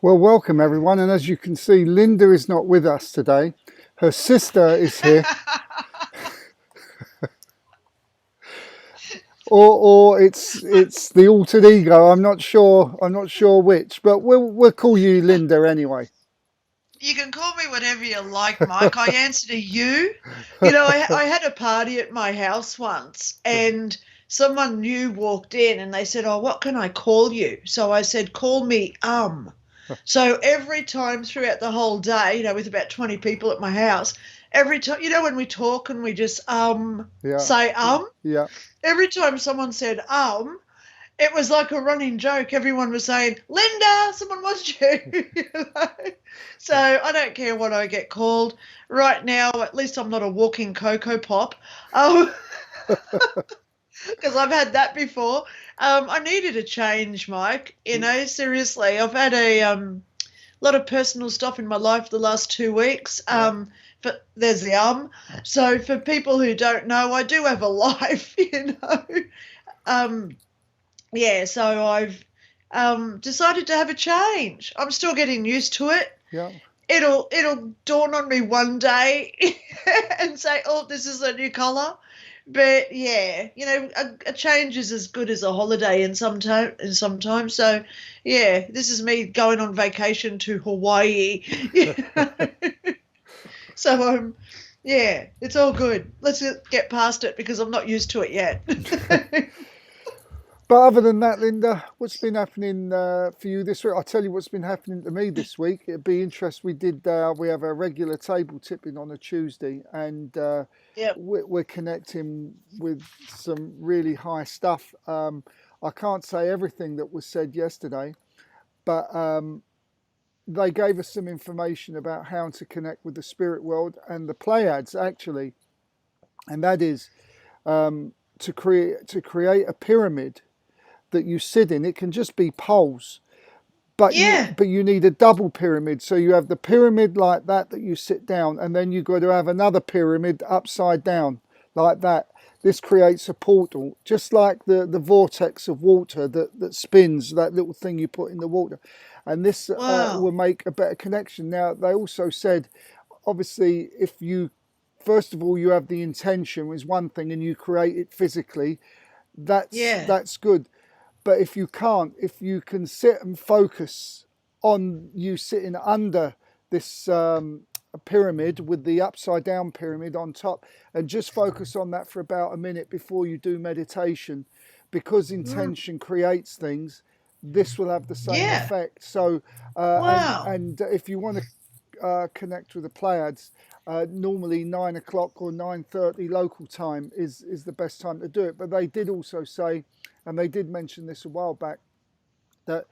Well, welcome everyone. And as you can see, Linda is not with us today. Her sister is here, or it's the altered ego. I'm not sure. I'm not sure which, but we'll call you Linda anyway. You can call me whatever you like, Mike. I answer to you. You know, I had a party at my house once, and someone new walked in, and they said, "Oh, what can I call you?" So I said, "Call me." So every time throughout the whole day, you know, with about 20 people at my house, every time, you know, when we talk and we just Yeah, say yeah. every time someone said it was like a running joke. Everyone was saying, "Linda, someone wants you." You know? So I don't care what I get called. Right now, at least I'm not a walking Cocoa Pop. Because I've had that before. I needed a change, Mike. You know, seriously. I've had a lot of personal stuff in my life the last 2 weeks. But there's the So for people who don't know, I do have a life, you know. So I've decided to have a change. I'm still getting used to it. Yeah. It'll dawn on me one day and say, "Oh, this is a new colour." But yeah, you know, a change is as good as a holiday in sometimes. So yeah, this is me going on vacation to Hawaii. You know? So yeah, it's all good. Let's get past it because I'm not used to it yet. But other than that, Linda, what's been happening for you this week? I'll tell you what's been happening to me this week. It'd be interesting. We have a regular table tipping on a Tuesday, and Yep. we're connecting with some really high stuff. I can't say everything that was said yesterday, but they gave us some information about how to connect with the spirit world and the Pleiades, actually, and that is to create a pyramid that you sit in. It can just be poles, but Yeah. you need a double pyramid. So you have the pyramid like that you sit down, and then you've got to have another pyramid upside down like that. This creates a portal, just like the vortex of water that spins, that little thing you put in the water. And this Wow. will make a better connection. Now, they also said, obviously, if you, first of all, you have the intention is one thing, and you create it physically, that's good. But if you can't, if you can sit and focus on you sitting under this pyramid with the upside down pyramid on top, and just focus on that for about a minute before you do meditation, because intention creates things, this will have the same effect. So, Wow. and if you want to connect with the Pleiades, normally 9 o'clock or 9:30 local time is the best time to do it. But they did also say, and they did mention this a while back, that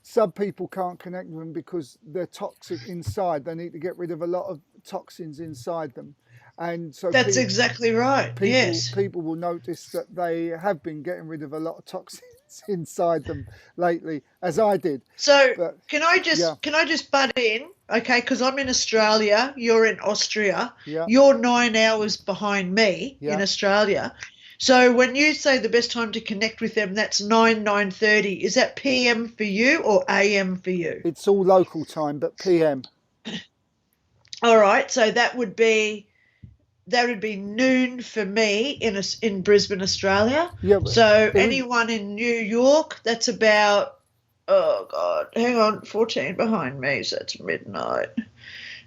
some people can't connect with them because they're toxic inside. They need to get rid of a lot of toxins inside them. And so that's exactly right. People will notice that they have been getting rid of a lot of toxins inside them lately, as I did. So can I just butt in? Okay, because I'm in Australia, you're in Austria. Yeah. You're 9 hours behind me in Australia. So when you say the best time to connect with them, that's 9:30. Is that PM for you or AM for you? It's all local time, but PM. All right, so that would be noon for me in Brisbane, Australia. Yeah. So anyone in New York, that's about, oh God, hang on, 14 behind me, so that's midnight.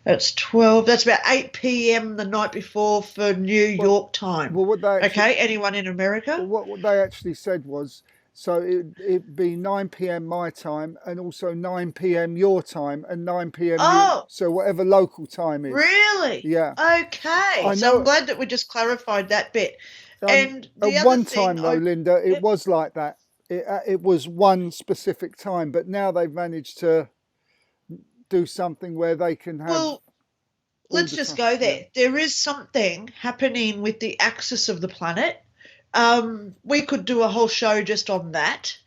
That's 12. That's about 8 p.m. the night before for New York time. Well, anyone in America? Well, what they actually said was, so it'd be 9 p.m. my time, and also 9 p.m. your time, and 9 p.m. so whatever local time is. Really? Yeah. Okay. So I'm glad that we just clarified that bit. And the at other one thing time, though, Linda, it was like that. It was one specific time, but now they've managed to do something where they can have. Well, let's just go there. Yeah. There is something happening with the axis of the planet. We could do a whole show just on that,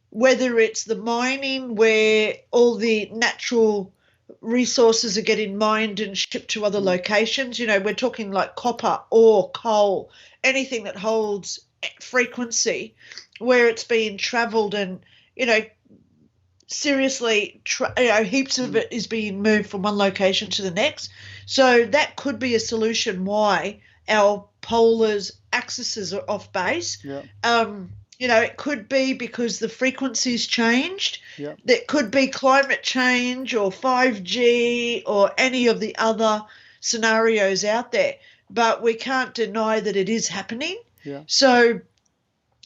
whether it's the mining where all the natural resources are getting mined and shipped to other locations. You know, we're talking like copper, ore, coal, anything that holds frequency, where it's being travelled and, you know, seriously, heaps of it is being moved from one location to the next. So that could be a solution why our polars axes are off base. Yeah. It could be because the frequency's changed. Yeah. That could be climate change or 5G or any of the other scenarios out there. But we can't deny that it is happening. Yeah. So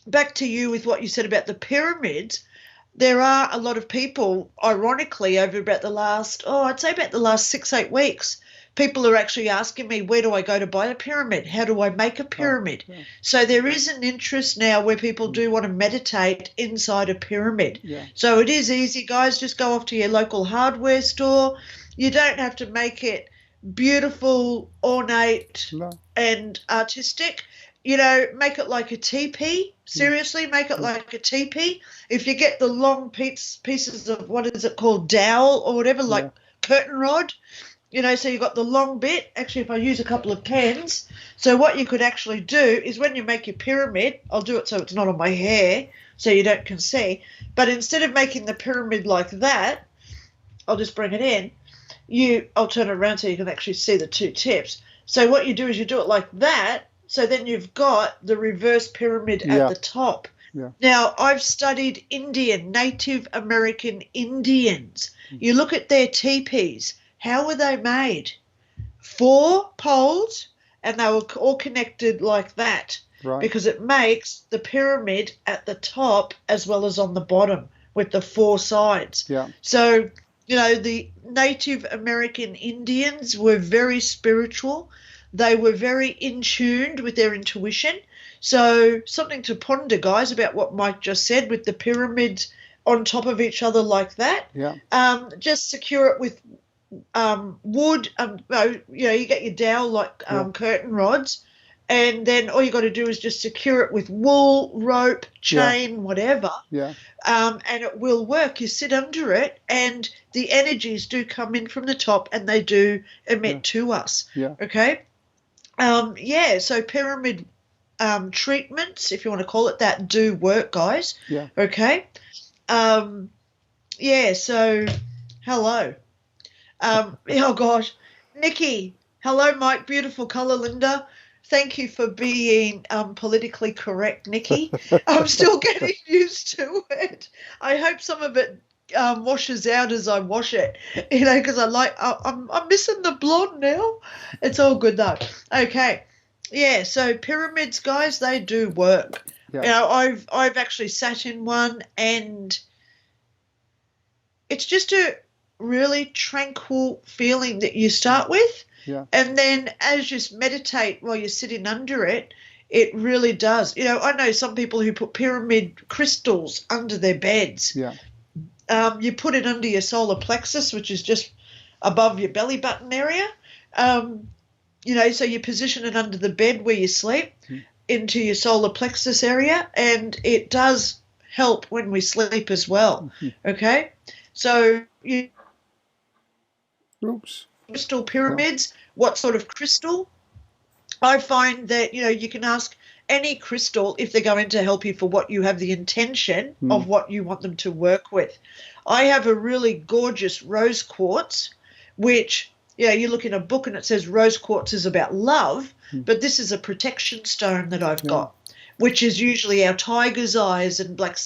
back to you with what you said about the pyramids. There are a lot of people, ironically, over about the last 6-8 weeks, people are actually asking me, where do I go to buy a pyramid? How do I make a pyramid? Oh, yeah. So there is an interest now where people do want to meditate inside a pyramid. Yeah. So it is easy, guys. Just go off to your local hardware store. You don't have to make it beautiful, ornate, and artistic. Make it like a teepee. Seriously, make it like a teepee. If you get the long pieces of, what is it called, dowel or whatever, like curtain rod, so you've got the long bit. Actually, if I use a couple of pens, so what you could actually do is when you make your pyramid, I'll do it so it's not on my hair so you can see, but instead of making the pyramid like that, I'll just bring it in. I'll turn it around so you can actually see the two tips. So what you do is you do it like that. So then you've got the reverse pyramid at the top. Yeah. Now, I've studied Native American Indians. You look at their teepees. How were they made? 4 poles, and they were all connected like that. Right. Because it makes the pyramid at the top as well as on the bottom with the 4 sides. Yeah. So, the Native American Indians were very spiritual. They were very in tune with their intuition. So something to ponder, guys, about what Mike just said with the pyramids on top of each other like that. Yeah. Just secure it with wood. You get your dowel like curtain rods, and then all you got to do is just secure it with wool, rope, chain, whatever. Yeah. And it will work. You sit under it, and the energies do come in from the top, and they do emit to us. Yeah. Okay. So pyramid treatments, if you want to call it that, do work, guys. Yeah. Okay. So hello. Oh, gosh. Nikki, hello, Mike. Beautiful colour, Linda. Thank you for being politically correct, Nikki. I'm still getting used to it. I hope some of it washes out as I wash it, because I'm missing the blonde now. It's all good though. Okay, so pyramids, guys, they do work. I've actually sat in one, and it's just a really tranquil feeling that you start with, and then as you meditate while you're sitting under it, it really does. I know some people who put pyramid crystals under their beds. You put it under your solar plexus, which is just above your belly button area. So you position it under the bed where you sleep into your solar plexus area, and it does help when we sleep as well. Okay? So crystal pyramids, what sort of crystal? I find that, you can ask any crystal if they're going to help you for what you have the intention of what you want them to work with. I have a really gorgeous rose quartz, which, you look in a book and it says rose quartz is about love, but this is a protection stone that I've got, which is usually our tiger's eyes and black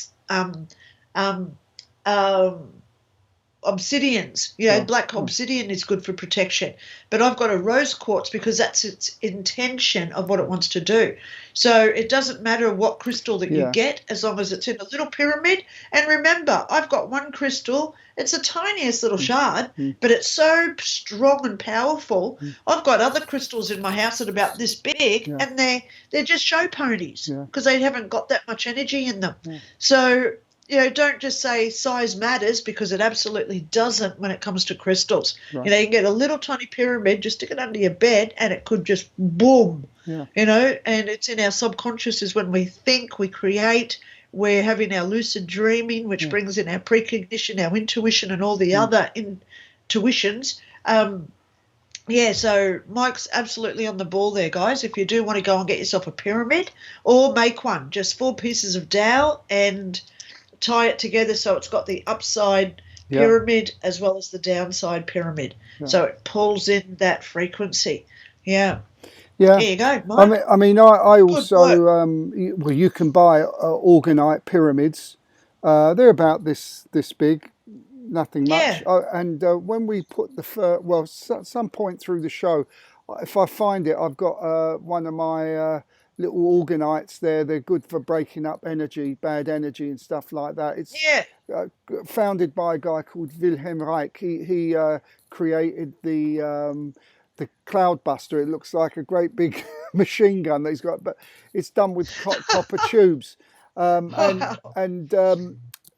obsidians. Black obsidian is good for protection. But I've got a rose quartz because that's its intention of what it wants to do. So it doesn't matter what crystal that you get as long as it's in a little pyramid. And remember, I've got one crystal. It's the tiniest little shard, but it's so strong and powerful. I've got other crystals in my house that are about this big, and they're just show ponies because they haven't got that much energy in them. So don't just say size matters, because it absolutely doesn't when it comes to crystals. Right. You can get a little tiny pyramid, just stick it under your bed, and it could just boom. And it's in our subconscious is when we think, we create, we're having our lucid dreaming, which brings in our precognition, our intuition, and all the other intuitions. So Mike's absolutely on the ball there, guys. If you do want to go and get yourself a pyramid or make one, just 4 pieces of dowel and tie it together so it's got the upside pyramid as well as the downside pyramid. Yeah. So it pulls in that frequency. Yeah. Yeah. There you go, Mike. I mean, I also, well, you can buy orgonite pyramids. They're about this big, nothing much. Yeah. And when we put at some point through the show, if I find it, I've got one of my little organites there. They're good for breaking up energy, bad energy and stuff like that. It's founded by a guy called Wilhelm Reich. He created the Cloudbuster. It looks like a great big machine gun that he's got, but it's done with copper tubes.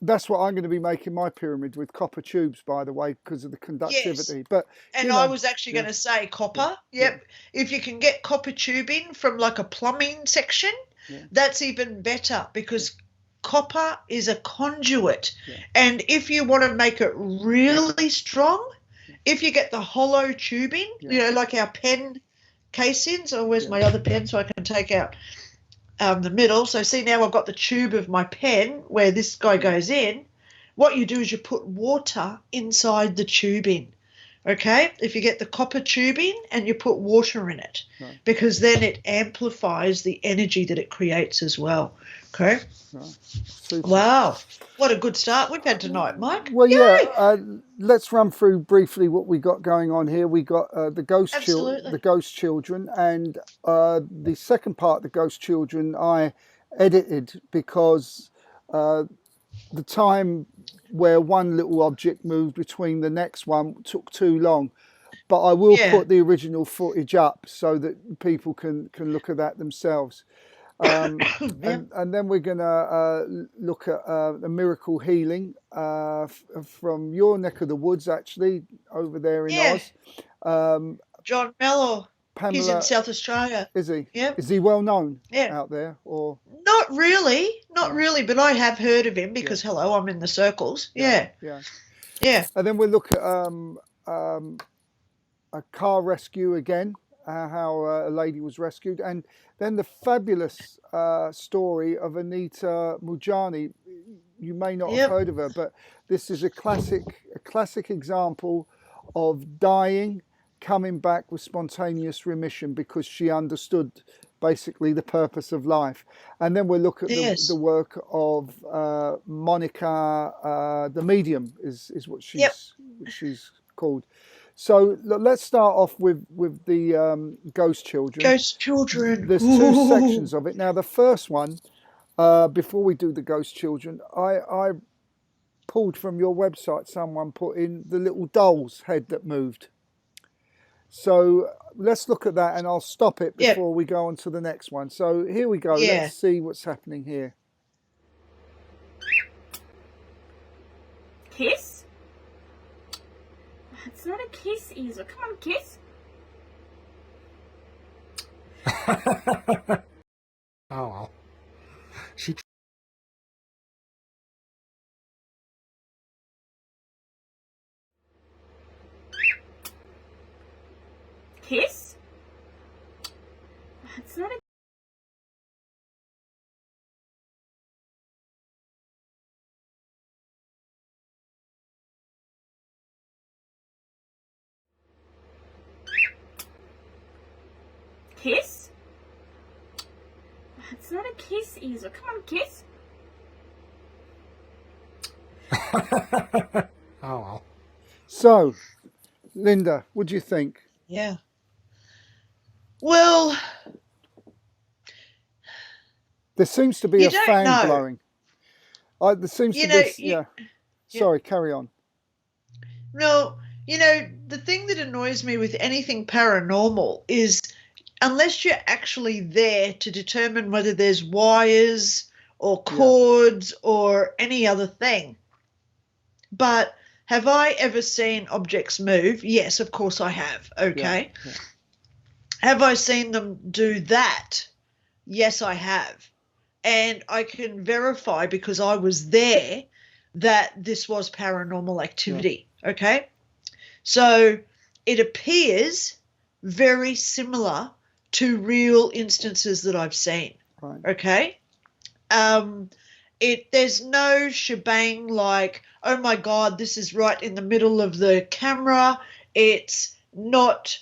That's what I'm going to be making my pyramid with, copper tubes, by the way, because of the conductivity. Yes. But I was actually going to say copper. Yep. If you can get copper tubing from like a plumbing section, that's even better, because copper is a conduit. Yeah. And if you want to make it really strong, if you get the hollow tubing, like our pen casings, or where's my other pen so I can take out the middle. So see, now I've got the tube of my pen where this guy goes in. What you do is you put water inside the tubing, okay? If you get the copper tubing and you put water in it, because then it amplifies the energy that it creates as well, okay? Right. Wow. What a good start we've had tonight, Mike. Well, let's run through briefly what we got going on here. We got the ghost children, and the second part of the ghost children I edited because the time where one little object moved between the next one took too long. But I will put the original footage up so that people can look at that themselves. And then we're going to look at a miracle healing from your neck of the woods, actually, over there in Oz. John Mellor. Pamela, he's in South Australia. Is he? Yeah. Is he well known out there? Or not really, but I have heard of him because hello, I'm in the circles. Yeah. And then we'll look at a car rescue again. How a lady was rescued, and then the fabulous story of Anita Moorjani. You may not have heard of her, but this is a classic example of dying, coming back with spontaneous remission because she understood basically the purpose of life. And then we'll look at the work of Monica, the medium is what she's called. So let's start off with the ghost children. Ghost children. There's two sections of it. Now, the first one, before we do the ghost children, I pulled from your website. Someone put in the little doll's head that moved. So let's look at that, and I'll stop it before we go on to the next one. So here we go. Let's see what's happening here. Kiss? It's not a kiss, Isa. Come on, kiss. Oh, well. She... Kiss? It's not a... Kiss? It's not a kiss, Isa. Come on, kiss. Oh, well. So, Linda, what do you think? Yeah. Well, there seems to be a fan blowing. There seems to be. Sorry, carry on. No, the thing that annoys me with anything paranormal is unless you're actually there to determine whether there's wires or cords or any other thing. But have I ever seen objects move? Yes, of course I have. Okay. Yeah. Have I seen them do that? Yes, I have. And I can verify because I was there that this was paranormal activity. Yeah. Okay. So it appears very similar to real instances that I've seen. Right. Okay. there's no shebang like, oh my God, this is right in the middle of the camera. It's not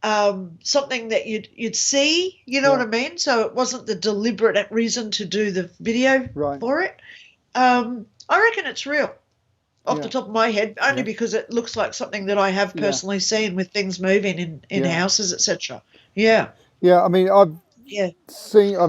something that you'd see, you know what I mean? So it wasn't the deliberate reason to do the video for it. I reckon it's real off the top of my head, only because it looks like something that I have personally seen with things moving in houses, etc. Yeah. Yeah, I mean, I've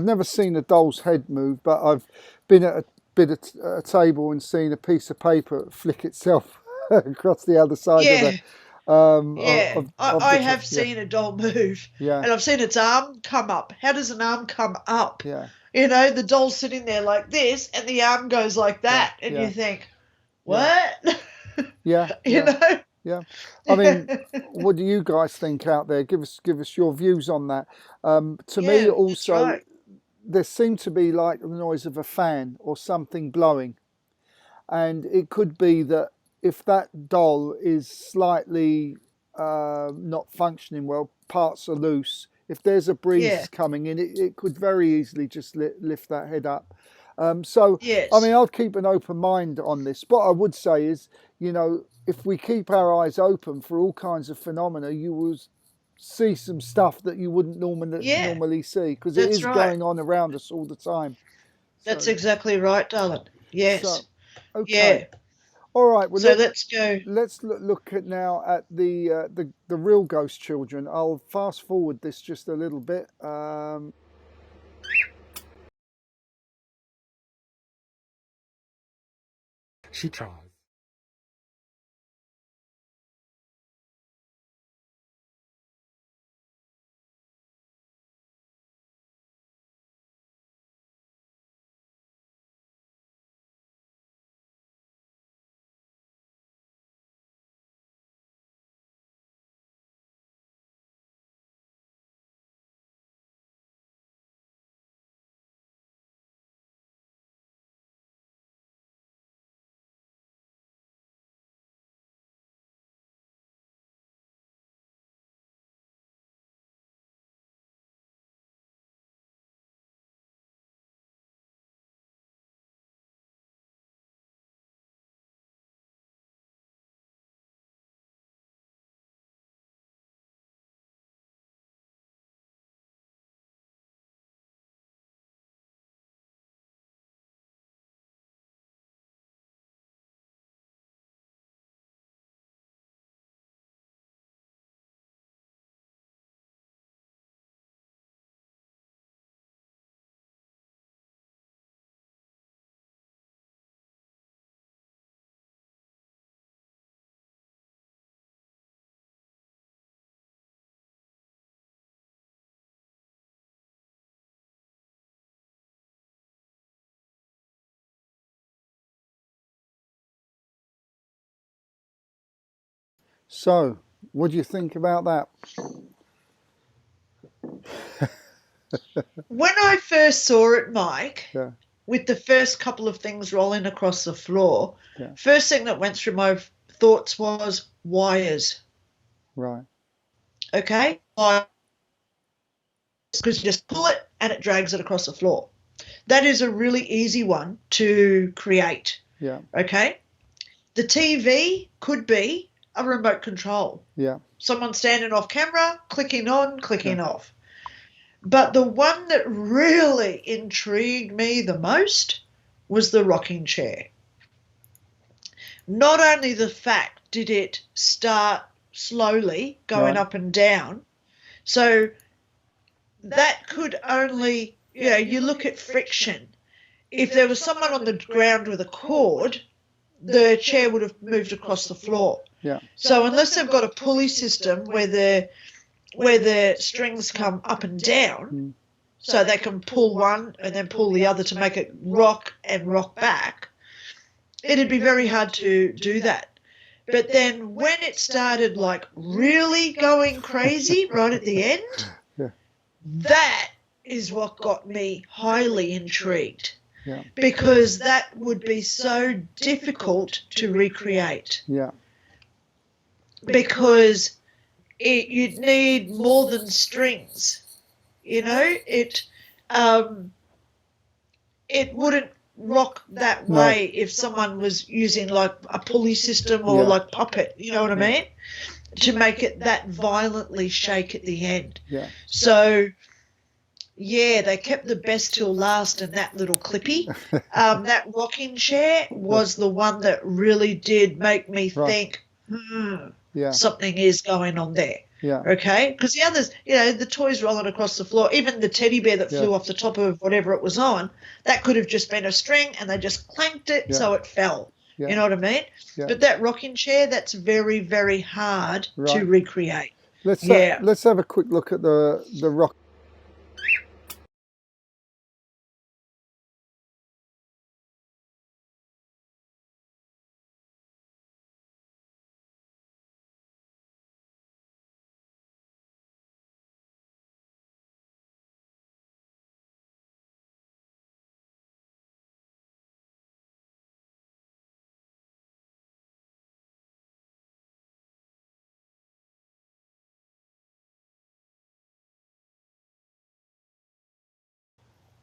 never seen a doll's head move, but I've been at a table and seen a piece of paper flick itself across the other side of the. I have seen a doll move, and I've seen its arm come up. How does an arm come up? Yeah, you know, the doll's sitting there like this, and the arm goes like that, and you think, what? Yeah, you know. Yeah, I mean, what do you guys think out there? Give us your views on that. To me, also, there seemed to be like the noise of a fan or something blowing, and it could be that if that doll is slightly not functioning well, parts are loose. If there's a breeze coming in, it could very easily just lift that head up. I mean, I'd keep an open mind on this. What I would say is, you know, if we keep our eyes open for all kinds of phenomena, you will see some stuff that you wouldn't normally see, because it is going on around us all the time. That's exactly right, darling. Yes. So, okay. Yeah. All right. Well, so let's go. Let's look at now at the real ghost children. I'll fast forward this just a little bit. She tries. So, what do you think about that? When I first saw it, Mike, with the first couple of things rolling across the floor, first thing that went through my thoughts was wires. Right. Okay? Because you just pull it and it drags it across the floor. That is a really easy one to create. Yeah. Okay? The TV could be a remote control. Yeah. Someone standing off camera, clicking on, clicking off. But the one that really intrigued me the most was the rocking chair. Not only the fact did it start slowly going up and down, so that could only, you know, you look at friction. If there was someone on the ground with a cord, the chair would have moved across the floor. Yeah. So unless they've got a pulley system where the strings come up and down, so they can pull one and then pull the other to make it rock and rock back, it'd be very hard to do that. But then when it started like really going crazy right at the end, that is what got me highly intrigued. Yeah. Because that would be so difficult to recreate. Yeah. Because you'd need more than strings, you know. It wouldn't rock that way if someone was using like a pulley system or like puppet, you know what I mean? To make it that violently shake at the end. Yeah. So, yeah, they kept the best till last and that little clippy. That rocking chair was the one that really did make me think, something is going on there. Yeah. Okay? Because the others, you know, the toys rolling across the floor, even the teddy bear that flew off the top of whatever it was on, that could have just been a string and they just clanked it so it fell. Yeah. You know what I mean? Yeah. But that rocking chair, that's very, very hard to recreate. Let's have a quick look at the rock.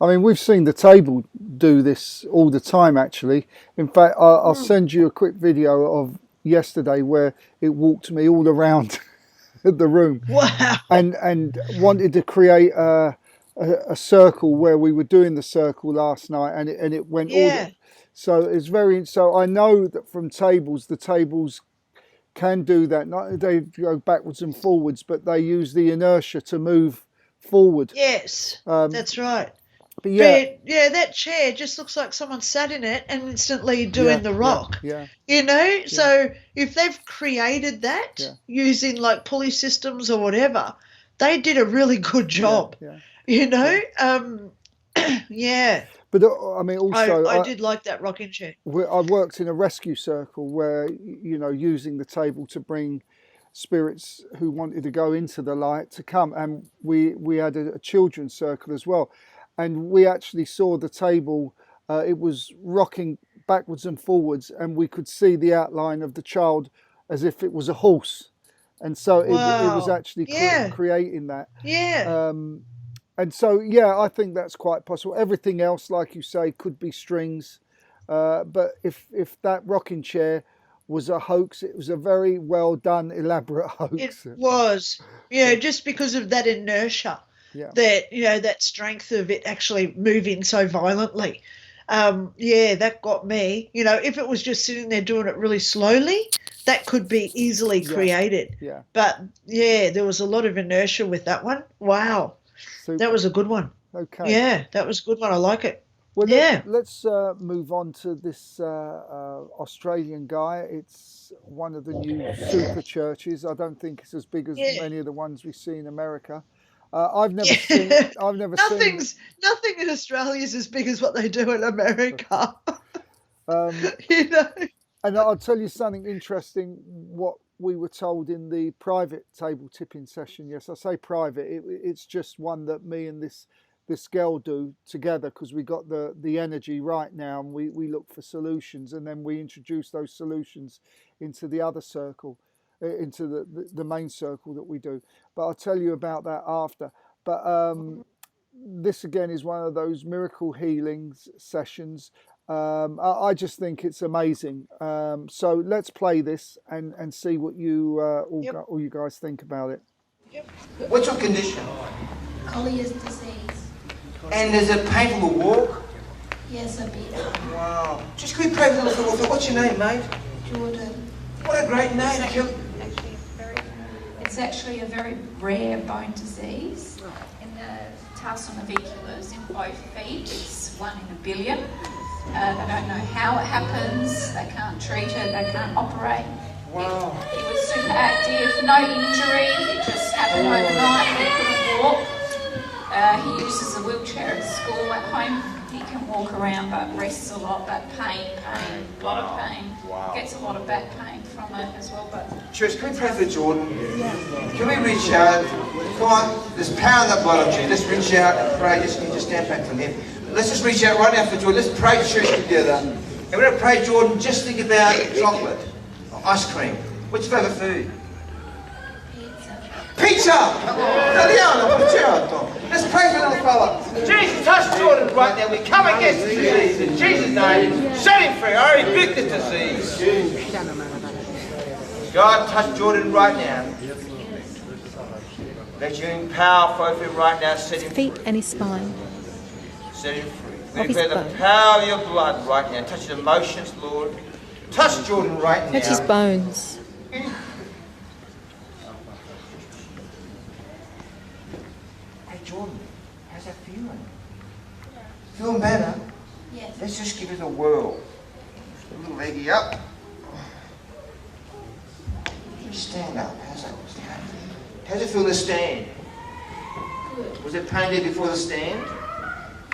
I mean, we've seen the table do this all the time, actually. In fact, I'll send you a quick video of yesterday where it walked me all around the room. Wow. And wanted to create a circle where we were doing the circle last night, and it went all. So it's so I know that from tables, the tables can do that. Not they go backwards and forwards, but they use the inertia to move forward. Yes, that's right. But that chair just looks like someone sat in it and instantly doing the rock. Yeah. You know, so if they've created that using like pulley systems or whatever, they did a really good job. You know, But I mean, also I did like that rocking chair. I worked in a rescue circle where, you know, using the table to bring spirits who wanted to go into the light to come, and we had a children's circle as well. And we actually saw the table, it was rocking backwards and forwards, and we could see the outline of the child as if it was a horse. And so it was actually creating that. Yeah. And so, I think that's quite possible. Everything else, like you say, could be strings. But if that rocking chair was a hoax, it was a very well done, elaborate hoax. It was, just because of that inertia. That, you know, that strength of it actually moving so violently. That got me. You know, if it was just sitting there doing it really slowly, that could be easily created. Yeah. But, there was a lot of inertia with that one. Wow. Super. That was a good one. Okay. Yeah, that was a good one. I like it. Well, let's move on to this Australian guy. It's one of the new super churches. I don't think it's as big as many of the ones we see in America. I've never seen. Nothing in Australia is as big as what they do in America. You know. And I'll tell you something interesting. What we were told in the private table tipping session. Yes, I say private. It's just one that me and this girl do together, because we got the energy right now, and we look for solutions, and then we introduce those solutions into the other circle. Into the main circle that we do, but I'll tell you about that after. But this again is one of those miracle healings sessions. I just think it's amazing. So let's play this and see what you all you guys think about it. What's your condition? Colliers disease. And is it painful to walk? Yes, a bit. Wow. Just can we pray for the little. What's your name, mate? Jordan. What a great name. It's actually a very rare bone disease. In the tarsal naviculars in both feet, it's 1 in a billion. They don't know how it happens, they can't treat it, they can't operate. Wow. He was super active, no injury, it just happened overnight, he couldn't walk. He uses a wheelchair at school, at home. He can walk around but rests a lot, but pain, a lot of pain. Wow. Gets a lot of back pain from it as well. But Church, can we pray for Jordan? Yeah. Can we reach out? Come on, there's power in that blood of Jesus. Let's reach out and pray. Just stand back from him. Let's just reach out right now for Jordan. Let's pray church together. And we're going to pray, Jordan, just think about chocolate, or ice cream. What's your favourite food? pizza. Pizza! Italiano, certo. Let's pray for the little fella. Jesus, touch Jordan right now. We come against the disease in Jesus' name. Set him free. I rebuke the disease. God, touch Jordan right now. Let your healing power flow through him right now. Set him Feet free. and his spine. Set him free. We Of his declare the bone. power of your blood right now. Touch his emotions, Lord. Touch Jordan right now. Touch his bones. Hey Jordan, how's that feeling? Feeling better? Yes. Let's just give it a whirl. A little leggy up. Stand up. How's that? How's it feel to stand? Good. Was it pain there before the stand?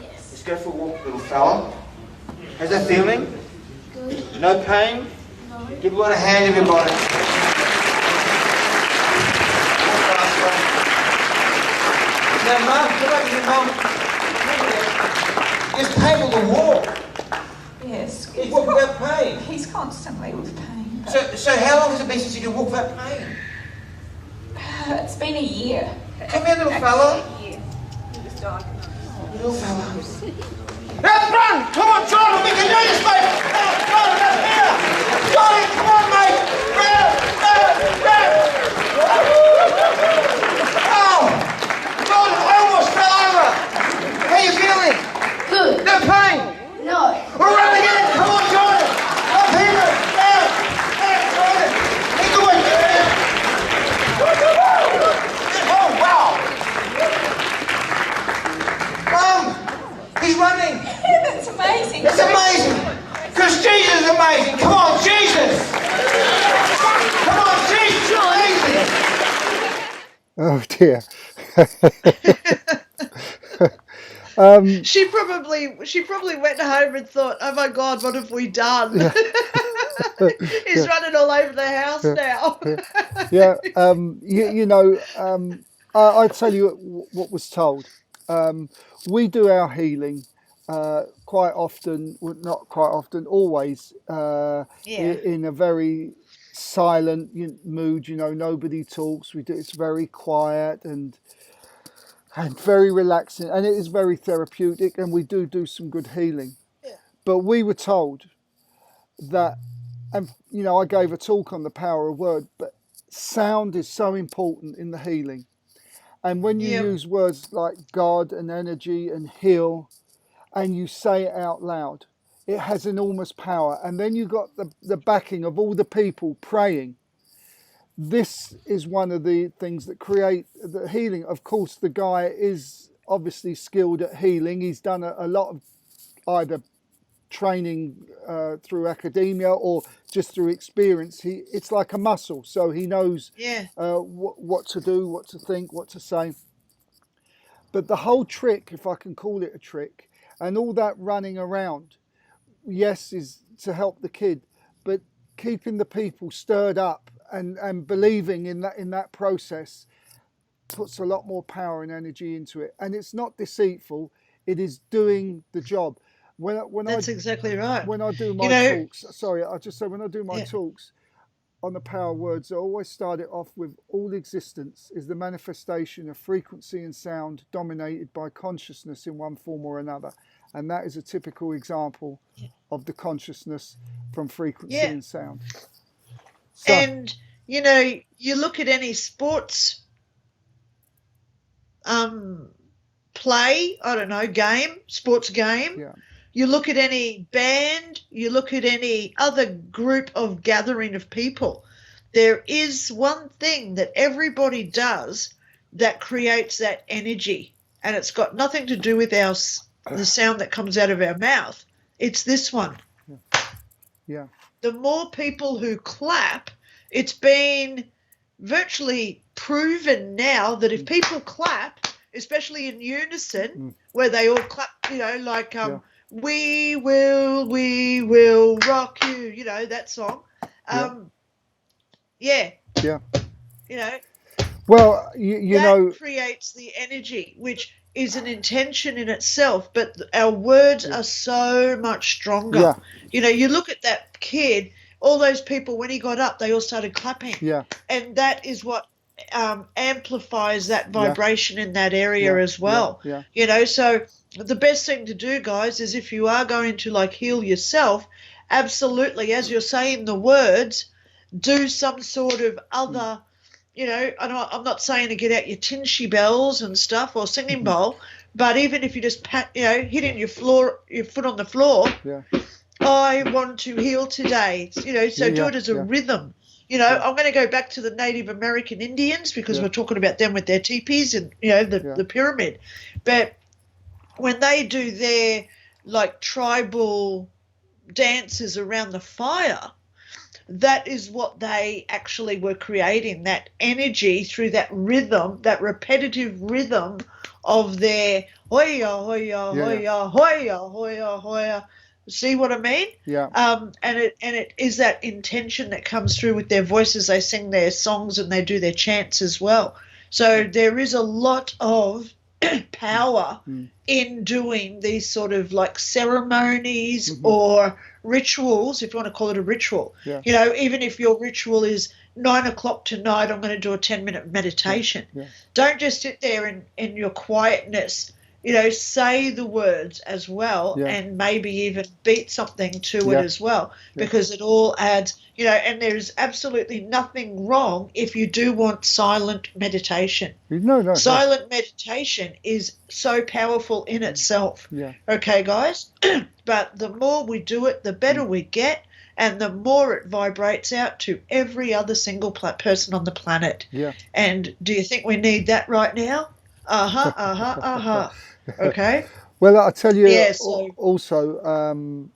Yes. Let's go for a walk, little fella. How's that feeling? Good. No pain? No. Give a lot of hand, everybody. Now, Mum, come back here, Mum. It's painful to walk. Yes. You walk without pain. He's constantly with pain. So how long has it been since you can walk without pain? It's been a year. Come here, little fella. Little fella. Let's run! Come on, Jordan, we can do this, mate! Come on, Jordan, up here! Jordan, come on, mate! Run! Oh! Jordan, I almost fell over! How you feeling? Good. No pain? No. We're running again! Come on, Jordan! Up here! Down! Down, Jordan! Hey, go on, get down! Oh, wow! Mum! He's running! That's amazing. It's amazing! Because Jesus is amazing! Come on, Jesus! Come on, Jesus! You're amazing! Oh dear. She probably went home and thought, "Oh my God, what have we done?" He's running all over the house now. Yeah, I tell you what was told. We do our healing quite often, well, not quite often, always in a very silent mood. Nobody talks. It's very quiet and very relaxing, and it is very therapeutic, and we do some good healing. But we were told that, and I gave a talk on the power of word, but sound is so important in the healing. And when you use words like God and energy and heal, and you say it out loud, it has enormous power. And then you've got the backing of all the people praying. This is one of the things that create the healing. Of course, the guy is obviously skilled at healing. He's done a lot of either training through academia or just through experience. It's like a muscle, so he knows what to do, what to think, what to say. But the whole trick, if I can call it a trick, and all that running around, yes, is to help the kid, but keeping the people stirred up and believing in that process puts a lot more power and energy into it. And it's not deceitful, it is doing the job. That's exactly right. When I do my talks, when I do my talks on the power of words, I always start it off with all existence is the manifestation of frequency and sound dominated by consciousness in one form or another. And that is a typical example of the consciousness from frequency and sound. So, and, you look at any sports play, I don't know, sports game. Yeah. You look at any band, you look at any other group of gathering of people. There is one thing that everybody does that creates that energy, and it's got nothing to do with the sound that comes out of our mouth. It's this one. Yeah. The more people who clap, it's been virtually proven now that if people clap, especially in unison, where they all clap, we will rock you, that song. Well, that creates the energy, which is an intention in itself, but our words are so much stronger. You look at that kid, all those people, when he got up, they all started clapping. Yeah. And that is what amplifies that vibration in that area as well. Yeah. You know, so the best thing to do, guys, is if you are going to like heal yourself, absolutely, as you're saying the words, do some sort of other, you know, I'm not saying to get out your tinshy bells and stuff or singing bowl, but even if you just hitting your foot on the floor, I want to heal today, you know, so do it as a rhythm. You know, I'm going to go back to the Native American Indians because we're talking about them with their teepees and, you know, the pyramid. But when they do their, like, tribal dances around the fire, that is what they actually were creating, that energy through that rhythm, that repetitive rhythm of their hoya, hoya, hoya, hoya, hoya, hoya. See what I mean? Yeah. And it is that intention that comes through with their voices. They sing their songs and they do their chants as well. So there is a lot of power in doing these sort of like ceremonies or rituals, if you want to call it a ritual. Yeah. You know, even if your ritual is 9 o'clock tonight, I'm going to do a 10-minute meditation. Yeah. Don't just sit there in your quietness. You know, say the words as well and maybe even beat something to it as well because it all adds, you know, and there's absolutely nothing wrong if you do want silent meditation. No. Silent meditation is so powerful in itself. Yeah. Okay, guys? But the more we do it, the better we get and the more it vibrates out to every other single person on the planet. Yeah. And do you think we need that right now? Okay. Well, I'll tell you so, also,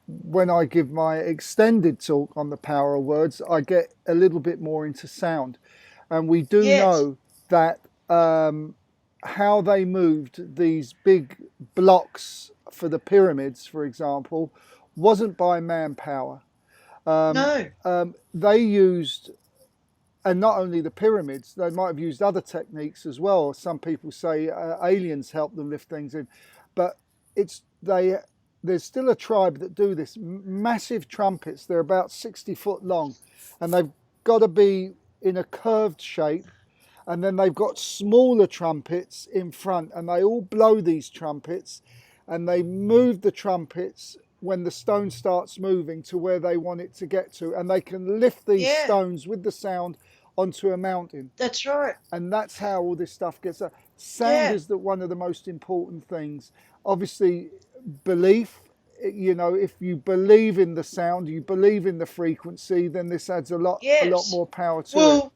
when I give my extended talk on the power of words, I get a little bit more into sound. And we do know that how they moved these big blocks for the pyramids, for example, wasn't by manpower. No. They used, and not only the pyramids, they might have used other techniques as well. Some people say aliens helped them lift things in, but there's still a tribe that do this. Massive trumpets, they're about 60 foot long, and they've got to be in a curved shape, and then they've got smaller trumpets in front, and they all blow these trumpets, and they move the trumpets when the stone starts moving to where they want it to get to, and they can lift these stones with the sound onto a mountain. That's right. And that's how all this stuff gets done. Sound is one of the most important things. Obviously, belief, you know, if you believe in the sound, you believe in the frequency, then this adds a lot more power to it.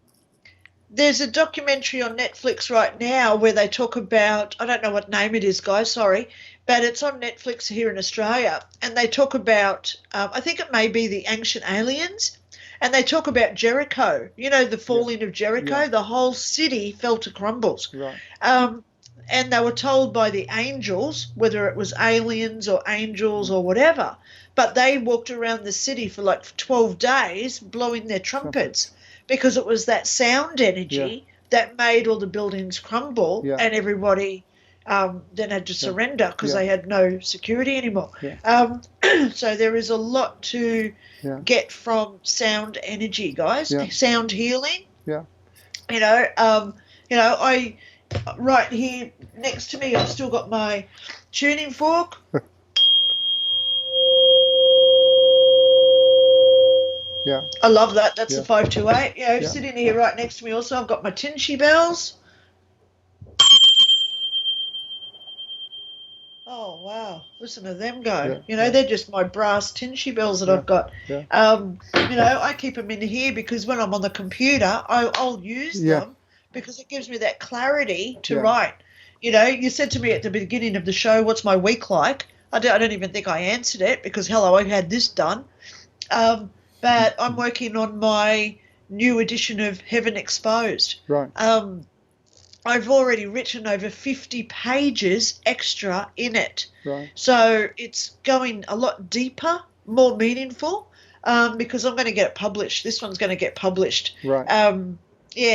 There's a documentary on Netflix right now where they talk about, I don't know what name it is, guys, sorry, but it's on Netflix here in Australia, and they talk about, I think it may be the ancient aliens, and they talk about Jericho, you know, the falling of Jericho. The whole city fell to crumbles. Right. And they were told by the angels, whether it was aliens or angels or whatever, but they walked around the city for like 12 days blowing their trumpets. Because it was that sound energy that made all the buildings crumble and everybody then had to surrender because they had no security anymore. So there is a lot to get from sound energy, guys. Sound healing. Yeah. You know, I right here next to me, I've still got my tuning fork. Yeah. I love that. That's the 528. You know, sitting here right next to me also, I've got my tinshy bells. Oh, wow. Listen to them go. You know, they're just my brass tinshy bells that I've got. You know, I keep them in here because when I'm on the computer, I'll use them because it gives me that clarity to write. You know, you said to me at the beginning of the show, what's my week like? I don't even think I answered it because, hello, I had this done. But I'm working on my new edition of Heaven Exposed. Right. I've already written over 50 pages extra in it. Right. So it's going a lot deeper, more meaningful, because I'm going to get it published. This one's going to get published. Right.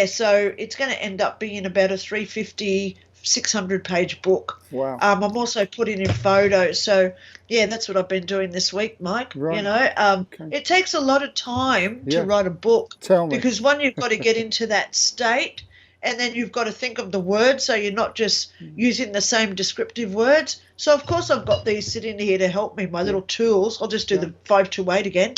So it's going to end up being about a 350 600-page book. Wow. I'm also putting in photos. So, yeah, that's what I've been doing this week, Mike. Right. You know, it takes a lot of time to write a book. Tell me. Because, one, you've got to get into that state, and then you've got to think of the words so you're not just using the same descriptive words. So, of course, I've got these sitting here to help me, my little tools. I'll just do the 528 again.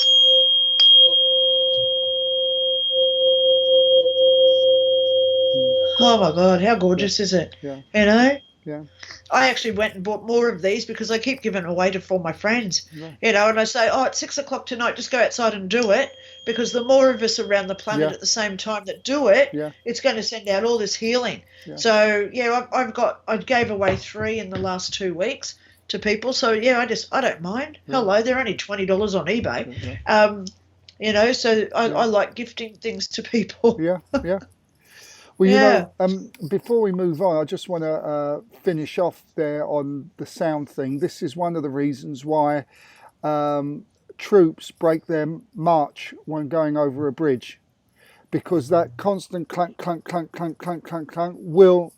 Oh, my God, how gorgeous is it? Yeah. You know? Yeah. I actually went and bought more of these because I keep giving away to all my friends. Yeah. You know, and I say, oh, it's 6 o'clock tonight, just go outside and do it, because the more of us around the planet at the same time that do it, it's going to send out all this healing. Yeah. So, yeah, I gave away 3 in the last 2 weeks to people. So, yeah, I don't mind. Yeah. Hello, they're only $20 on eBay. Yeah. You know, so I like gifting things to people. Yeah, yeah. Well, you know, before we move on, I just want to finish off there on the sound thing. This is one of the reasons why troops break their march when going over a bridge, because that constant clunk, clunk, clunk, clunk, clunk, clunk, clunk will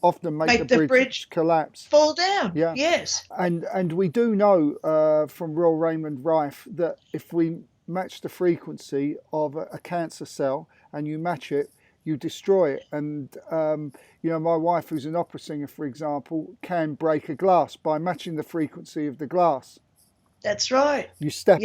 often make the bridge collapse. Fall down. Yeah. Yes. And we do know from Royal Raymond Rife that if we match the frequency of a cancer cell and you match it, you destroy it. And you know, my wife, who's an opera singer, for example, can break a glass by matching the frequency of the glass. That's right. You step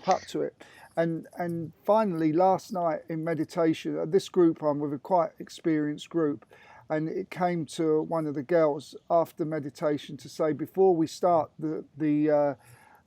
up to it. And finally, last night in meditation, this group, I'm with a quite experienced group, and it came to one of the girls after meditation to say, before we start the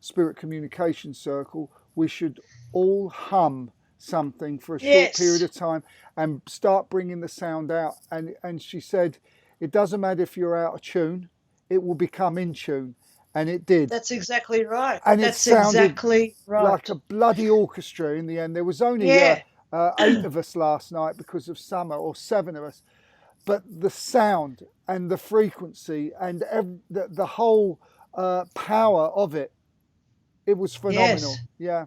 spirit communication circle, we should all hum something for a short period of time and start bringing the sound out. And she said, it doesn't matter if you're out of tune, it will become in tune. And it did. That's exactly right. And that's it sounded exactly right. like a bloody orchestra in the end. There was only 8 of us last night because of summer, or 7 of us. But the sound and the frequency and the whole power of it, it was phenomenal. Yes. Yeah.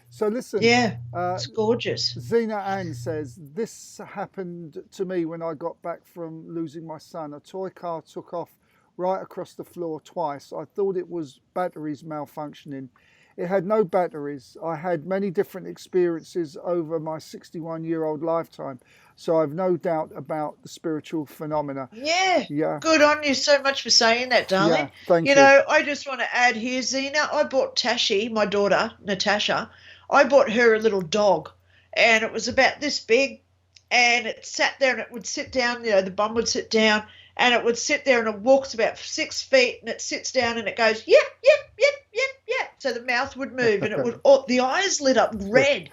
So listen. Yeah, it's gorgeous. Zena Ann says, this happened to me when I got back from losing my son. A toy car took off right across the floor twice. I thought it was batteries malfunctioning. It had no batteries. I had many different experiences over my 61-year-old lifetime, so I've no doubt about the spiritual phenomena. Yeah. Good on you so much for saying that, darling. Yeah, thank you. You know, I just want to add here, Zena, I bought Tashi, my daughter, Natasha, I bought her a little dog, and it was about this big, and it sat there and it would sit down, you know, the bum would sit down, and it would sit there and it walks about 6 feet and it sits down and it goes, yep, yep, yep, yep, yep. So the mouth would move and it would, the eyes lit up red.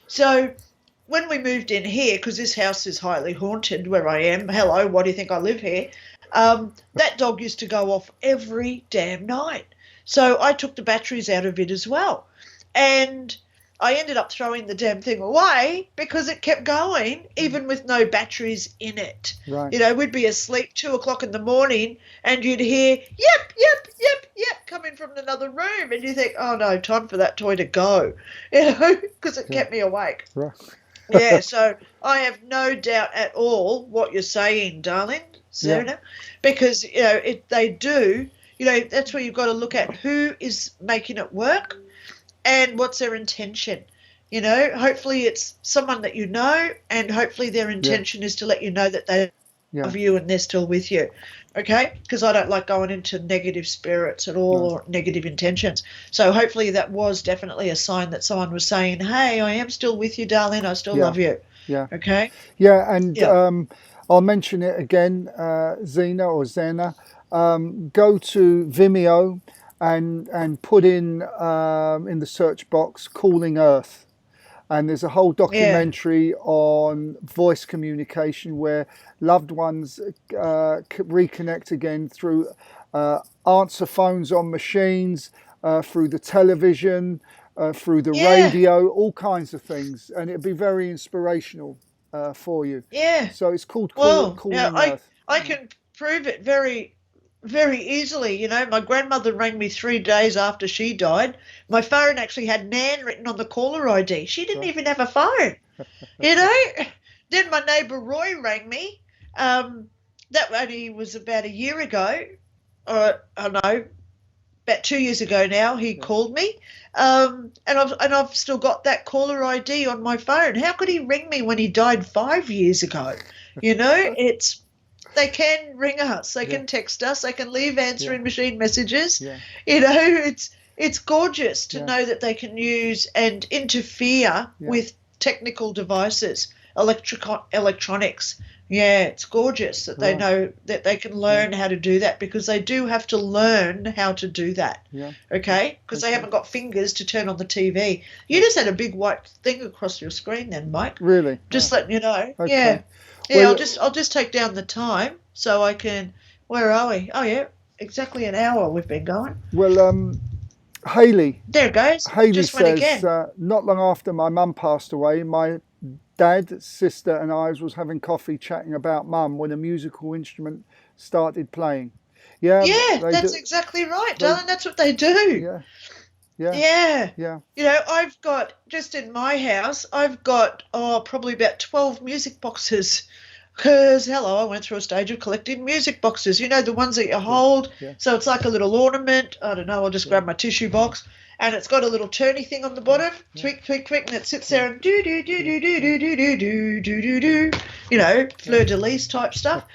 So when we moved in here, because this house is highly haunted where I am, hello, why do you think I live here? That dog used to go off every damn night. So I took the batteries out of it as well. And I ended up throwing the damn thing away because it kept going, even with no batteries in it. Right. You know, we'd be asleep 2 o'clock in the morning and you'd hear, yep, yep, yep, yep, coming from another room. And you think, oh, no, time for that toy to go, you know, because it kept me awake. Right. Yeah, so I have no doubt at all what you're saying, darling, Zena, because, you know, they do, you know, that's where you've got to look at who is making it work. And what's their intention? You know, hopefully it's someone that you know, and hopefully their intention is to let you know that they love you and they're still with you. Okay? Because I don't like going into negative spirits at all or negative intentions. So hopefully that was definitely a sign that someone was saying, hey, I am still with you, darling. I still love you. Yeah. Okay? Yeah, and I'll mention it again, Zena or Zena. Go to Vimeo and put in the search box Calling Earth, and there's a whole documentary on voice communication where loved ones reconnect again through answer phones on machines, through the television, through the radio, all kinds of things, and it'd be very inspirational for you. So it's called Calling Earth. I can prove it very easily. You know, my grandmother rang me 3 days after she died. My phone actually had Nan written on the caller ID. She didn't even have a phone, you know. Then my neighbour Roy rang me that only was about a year ago, or I don't know, about 2 years ago now. He called me, and I've still got that caller ID on my phone. How could he ring me when he died 5 years ago? You know, they can ring us, they can text us, they can leave answering machine messages. Yeah. You know, it's gorgeous to know that they can use and interfere with technical devices, electronics. Yeah, it's gorgeous that they know that they can learn how to do that, because they do have to learn how to do that. Yeah. Okay? Because they haven't got fingers to turn on the TV. You just had a big white thing across your screen then, Mike. Really? Just letting you know. Okay. Yeah. Yeah, Well, I'll just take down the time so I can. Where are we? Oh yeah, exactly an hour we've been going. Well, Hayley. There it goes. Hayley Just went says, again. not long after my mum passed away, my dad, sister and I was having coffee chatting about mum when a musical instrument started playing. Yeah, that's exactly right, darling. That's what they do. Yeah. You know, I've got, just in my house, I've got probably about 12 music boxes, because, I went through a stage of collecting music boxes, you know, the ones that you hold. So it's like a little ornament. I don't know, I'll just grab my tissue box, and it's got a little turny thing on the bottom, tweak, tweak, tweak, and it sits there and do, do, do, do, do, do, do, do, do, do, do, do, you know, fleur-de-lis type stuff.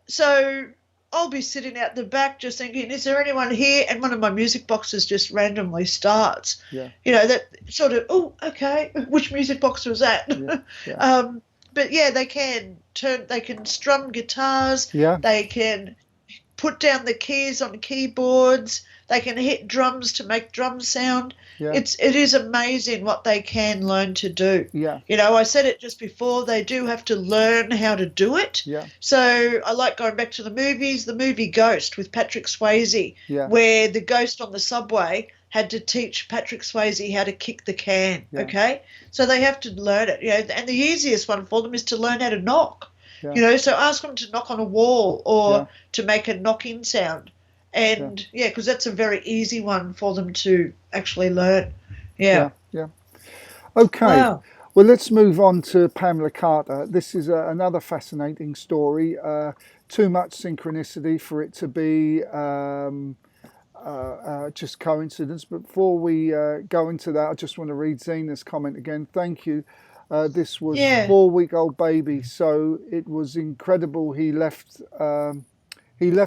So I'll be sitting out the back just thinking, is there anyone here? And one of my music boxes just randomly starts. You know, that sort of, oh, okay, which music box was that? But yeah, they can strum guitars. They can put down the keys on keyboards. They can hit drums to make drums sound. It is amazing what they can learn to do. You know, I said it just before, they do have to learn how to do it. So I like going back to the movies, the movie Ghost with Patrick Swayze, where the ghost on the subway had to teach Patrick Swayze how to kick the can, okay? So they have to learn it, you know, and the easiest one for them is to learn how to knock, you know, so ask them to knock on a wall or to make a knocking sound. And, because that's a very easy one for them to actually learn. Okay. Wow. Well, let's move on to Pamela Carter. This is another fascinating story. Too much synchronicity for it to be just coincidence. But before we go into that, I just want to read Zena's comment again. Thank you. This was 4-week-old baby, so it was incredible. He left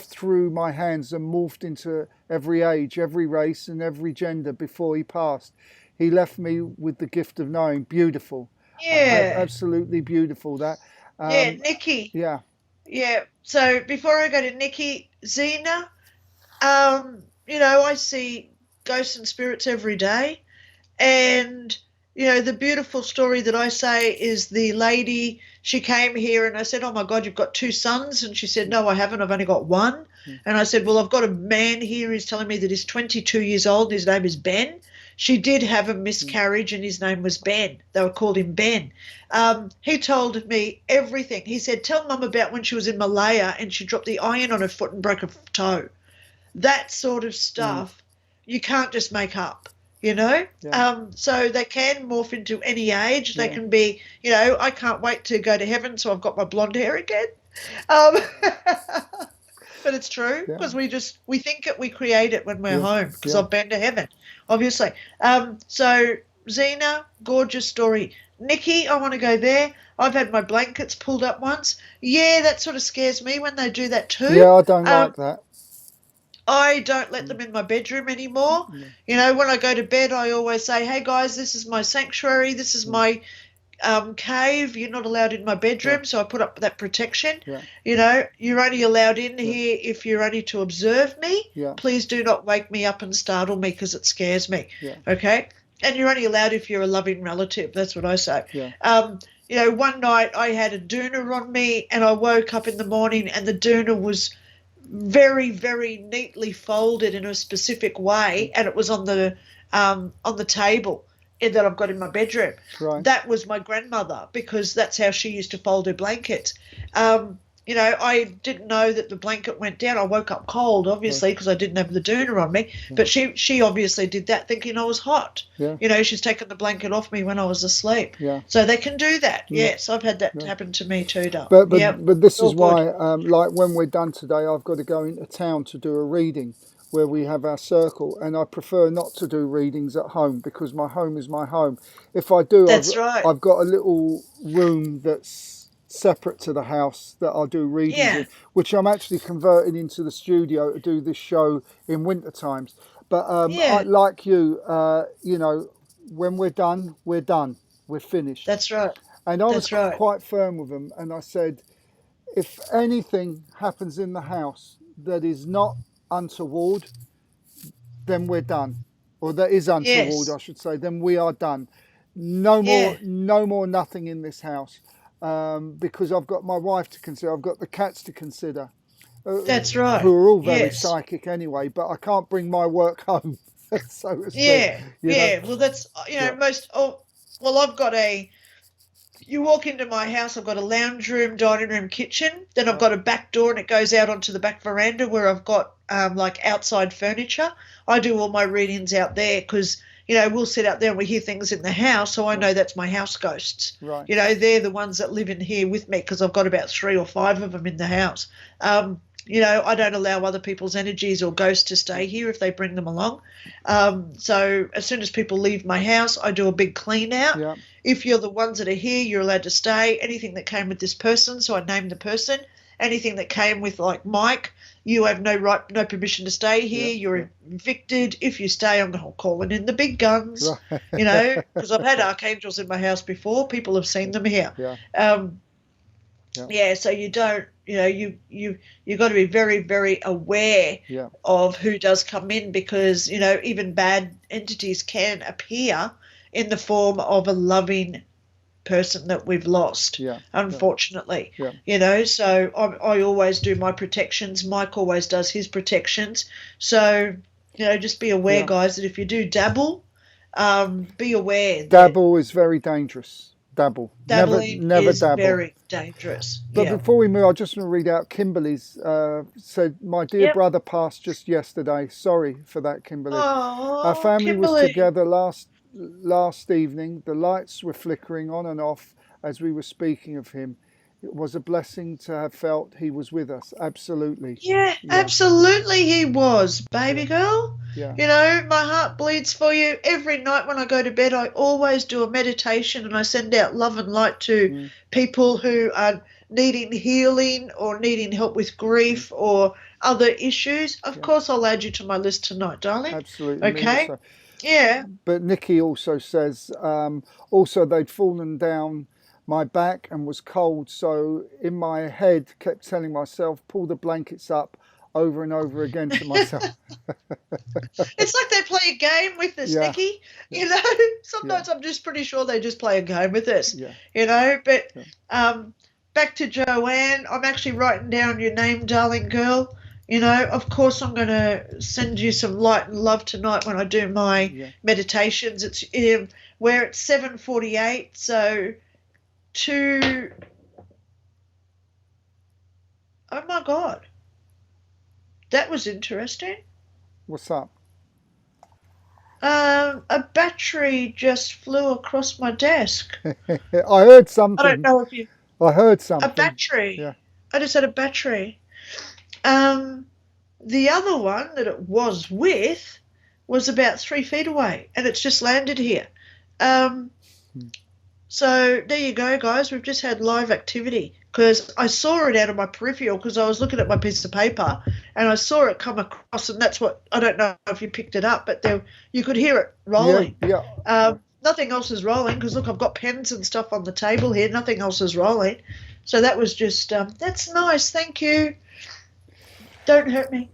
through my hands and morphed into every age, every race and every gender before he passed. He left me with the gift of knowing. Beautiful. Absolutely beautiful. That. Nikki. So before I go to Nikki, Zena, you know, I see ghosts and spirits every day. And, you know, the beautiful story that I say is the lady, she came here and I said, oh, my God, you've got 2 sons? And she said, no, I haven't. I've only got 1. And I said, well, I've got a man here who's telling me that he's 22 years old and his name is Ben. She did have a miscarriage and his name was Ben. They called him Ben. He told me everything. He said, tell Mum about when she was in Malaya and she dropped the iron on her foot and broke her toe. That sort of stuff you can't just make up. You know, so they can morph into any age. They can be, you know, I can't wait to go to heaven, so I've got my blonde hair again. But it's true, because we think it, we create it when we're home, because I've been to heaven, obviously. So Zena, gorgeous story. Nikki, I want to go there. I've had my blankets pulled up once. Yeah, that sort of scares me when they do that too. Yeah, I don't like that. I don't let them in my bedroom anymore. You know, when I go to bed, I always say, hey, guys, this is my sanctuary. This is my cave. You're not allowed in my bedroom. So I put up that protection. You know, you're only allowed in here if you're only to observe me. Please do not wake me up and startle me, because it scares me. Okay? And you're only allowed if you're a loving relative. That's what I say. You know, one night I had a doona on me and I woke up in the morning and the doona was very, very neatly folded in a specific way, and it was on the table that I've got in my bedroom. That was my grandmother, because that's how she used to fold her blankets. I didn't know that the blanket went down. I woke up cold, obviously, because I didn't have the doona on me. But she obviously did that thinking I was hot. Yeah. She's taken the blanket off me when I was asleep. Yeah. So they can do that. Yes, I've had that happen to me too, Dal. But this all is why, like when we're done today, I've got to go into town to do a reading where we have our circle, and I prefer not to do readings at home because my home is my home. If I do, I've got a little room that's separate to the house that I'll do readings in, which I'm actually converting into the studio to do this show in winter times. But like you, when we're done, we're finished. That's right. And I was quite firm with them, and I said, if anything happens in the house that is not untoward, then we're done. Or that is untoward, I should say, then we are done. No more nothing in this house. Because I've got my wife to consider, I've got the cats to consider. That's right. Who are all very psychic anyway, but I can't bring my work home. So to speak, well, that's, I've got you walk into my house, I've got a lounge room, dining room, kitchen. Then I've got a back door and it goes out onto the back veranda where I've got like outside furniture. I do all my readings out there because, we'll sit out there and we hear things in the house. So I know that's my house ghosts. Right. They're the ones that live in here with me because I've got about 3 or 5 of them in the house. I don't allow other people's energies or ghosts to stay here if they bring them along. So as soon as people leave my house, I do a big clean out. Yeah. If you're the ones that are here, you're allowed to stay. Anything that came with this person, so I named the person. Anything that came with like Mike, you have no permission to stay here. You're evicted. If you stay, I'm calling in the big guns. Right. Because I've had archangels in my house before. People have seen them here. So you don't, you got to be very, very aware of who does come in because, even bad entities can appear in the form of a loving person that we've lost, unfortunately. So I always do my protections. Mike always does his protections. So, just be aware, guys, that if you do dabble, be aware. Dabble is very dangerous. Dabbling never is dabble. very dangerous. But before we move, I just want to read out Kimberly's said, my dear brother passed just yesterday. Sorry for that, Kimberly. Our family was together last evening. The lights were flickering on and off as we were speaking of him. It was a blessing to have felt he was with us. Absolutely. Yeah, absolutely he was, baby girl. Yeah. My heart bleeds for you. Every night when I go to bed, I always do a meditation and I send out love and light to people who are needing healing or needing help with grief or other issues. Of course, I'll add you to my list tonight, darling. Absolutely. Okay. Yeah. But Nikki also says, also they'd fallen down my back and was cold, so in my head kept telling myself, pull the blankets up over and over again to myself. It's like they play a game with us, Nikki. Sometimes I'm just pretty sure they just play a game with us. But back to Joanne, I'm actually writing down your name, darling girl. Of course I'm going to send you some light and love tonight when I do my meditations. It's we're at 7:48, so oh my God, that was interesting. What's up? A battery just flew across my desk. I heard something. I don't know if you. I heard something. A battery. Yeah. I just had a battery. The other one that it was with was about 3 feet away, and it's just landed here. So there you go, guys. We've just had live activity because I saw it out of my peripheral because I was looking at my piece of paper and I saw it come across, and that's what, I don't know if you picked it up, but you could hear it rolling. Nothing else is rolling because, look, I've got pens and stuff on the table here. Nothing else is rolling. So that was just, that's nice. Thank you. Don't hurt me.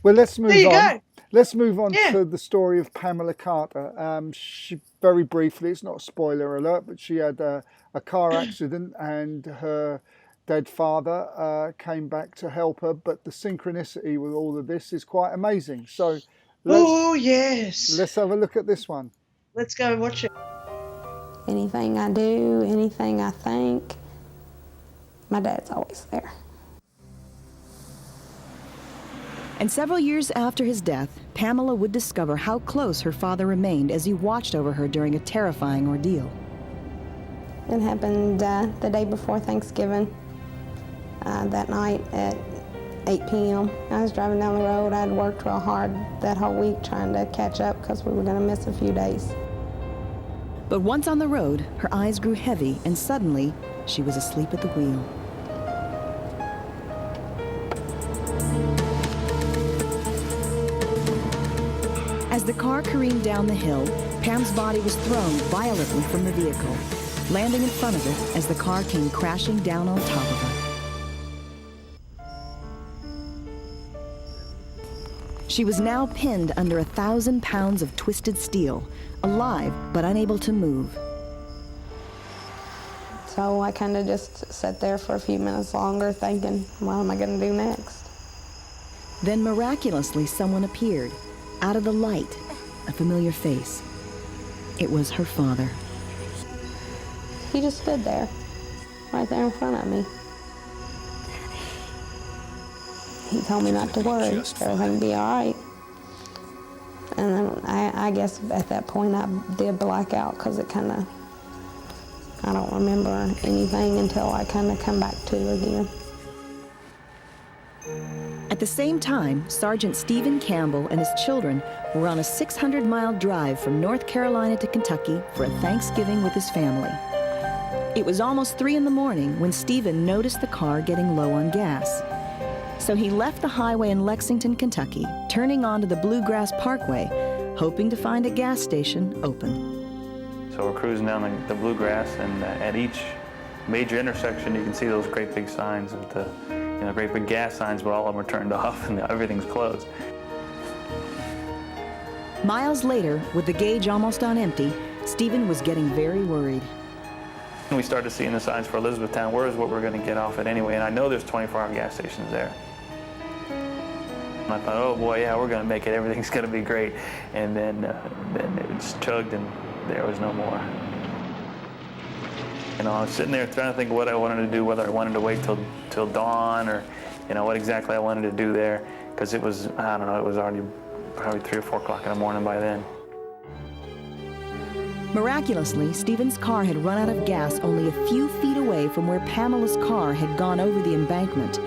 Well, let's move on. There you go. Let's move on to the story of Pamela Carter. She, very briefly, it's not a spoiler alert, but she had a car accident and her dead father came back to help her. But the synchronicity with all of this is quite amazing. So let's have a look at this one. Let's go and watch it. Anything I do, anything I think, my dad's always there. And several years after his death, Pamela would discover how close her father remained as he watched over her during a terrifying ordeal. It happened the day before Thanksgiving, that night at 8 p.m. I was driving down the road. I'd worked real hard that whole week trying to catch up because we were going to miss a few days. But once on the road, her eyes grew heavy, and suddenly, she was asleep at the wheel. As the car careened down the hill, Pam's body was thrown violently from the vehicle, landing in front of it as the car came crashing down on top of her. She was now pinned under 1,000 pounds of twisted steel, alive but unable to move. So I kind of just sat there for a few minutes longer thinking, what am I going to do next? Then miraculously someone appeared, out of the light, a familiar face. It was her father. He just stood there, right there in front of me. He told me not to worry, everything would be all right. And then I guess at that point I did black out because it kind of, I don't remember anything until I kind of come back to again. At the same time, Sergeant Stephen Campbell and his children were on a 600-mile drive from North Carolina to Kentucky for a Thanksgiving with his family. It was almost 3 in the morning when Stephen noticed the car getting low on gas. So he left the highway in Lexington, Kentucky, turning onto the Bluegrass Parkway, hoping to find a gas station open. So we're cruising down the Bluegrass, and at each major intersection you can see those great big signs with the great big gas signs, but all of them are turned off and everything's closed. Miles later, with the gauge almost on empty, Stephen was getting very worried. We started seeing the signs for Elizabethtown. Where is what we're going to get off at anyway? And I know there's 24-hour gas stations there. And I thought, oh boy, yeah, we're going to make it. Everything's going to be great. And then it just chugged, and there was no more. I was sitting there trying to think what I wanted to do, whether I wanted to wait till dawn, or what exactly I wanted to do there, because it was, I don't know, it was already probably 3 or 4 o'clock in the morning by then. Miraculously, Stephen's car had run out of gas only a few feet away from where Pamela's car had gone over the embankment.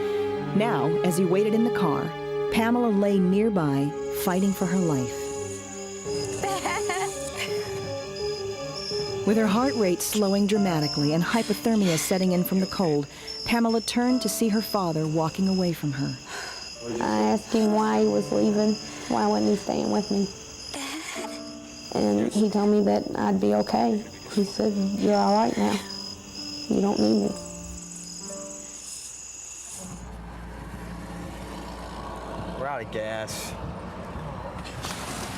Now, as he waited in the car, Pamela lay nearby, fighting for her life. With her heart rate slowing dramatically and hypothermia setting in from the cold, Pamela turned to see her father walking away from her. I asked him why he was leaving, why wasn't he staying with me? And he told me that I'd be okay. He said, you're all right now. You don't need me. We're out of gas.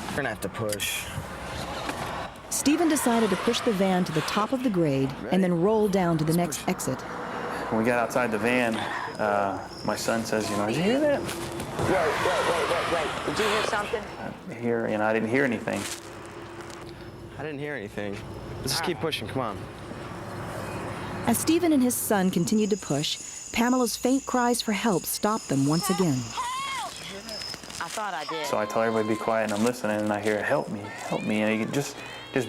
We're gonna have to push. Stephen decided to push the van to the top of the grade and then roll down to the next exit. When we got outside the van, my son says, did you hear that? Wait. Did you hear something? I didn't hear anything. I didn't hear anything. Let's just keep pushing, come on. As Stephen and his son continued to push, Pamela's faint cries for help stopped them once again. I thought I did. So I tell everybody to be quiet, and I'm listening, and I hear, help me, and he just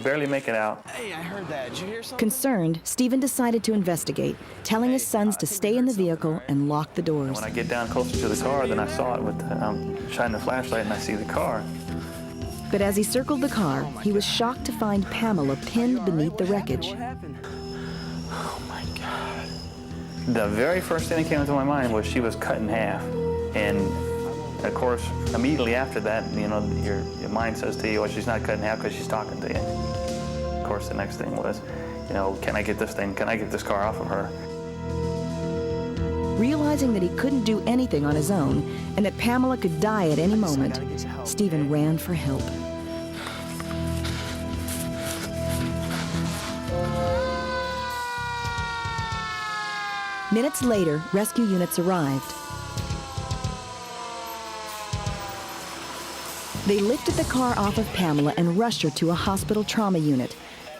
barely make it out. Hey, I heard that. Did you hear something? Concerned, Stephen decided to investigate, telling his sons to stay in the vehicle and lock the doors. When I get down closer to the car, then I saw it with shining the flashlight, and I see the car. But as he circled the car, he was shocked to find Pamela pinned beneath the wreckage. What happened? Oh my God. The very first thing that came into my mind was she was cut in half. And of course, immediately after that, your mind says to you, well, she's not cut in half because she's talking to you. Of course, the next thing was, can I get this car off of her? Realizing that he couldn't do anything on his own and that Pamela could die at any moment, Stephen ran for help. Minutes later, rescue units arrived. They lifted the car off of Pamela and rushed her to a hospital trauma unit.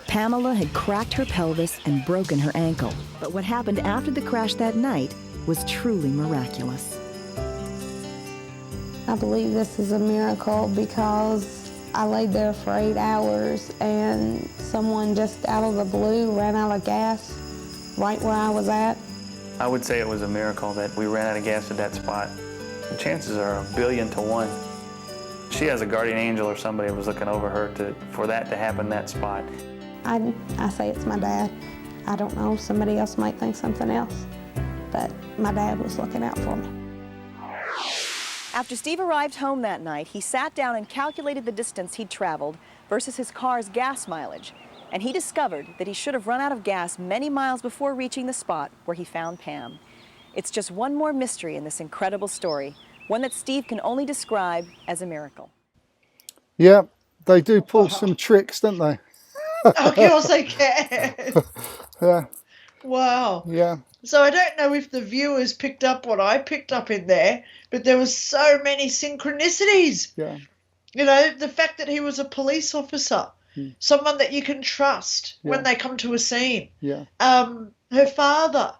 Pamela had cracked her pelvis and broken her ankle. But what happened after the crash that night was truly miraculous. I believe this is a miracle because I laid there for 8 hours and someone just out of the blue ran out of gas right where I was at. I would say it was a miracle that we ran out of gas at that spot. The chances are 1,000,000,000 to 1. She has a guardian angel or somebody was looking over her for that to happen in that spot. I say it's my dad. I don't know, somebody else might think something else, but my dad was looking out for me. After Steve arrived home that night, he sat down and calculated the distance he'd traveled versus his car's gas mileage, and he discovered that he should have run out of gas many miles before reaching the spot where he found Pam. It's just one more mystery in this incredible story, one that Steve can only describe as a miracle. Yeah, they do pull some tricks, don't they? Of course they can. Yeah. Wow. Yeah. So I don't know if the viewers picked up what I picked up in there, but there was so many synchronicities. Yeah. You know, the fact that he was a police officer, someone that you can trust when they come to a scene. Yeah. Her father,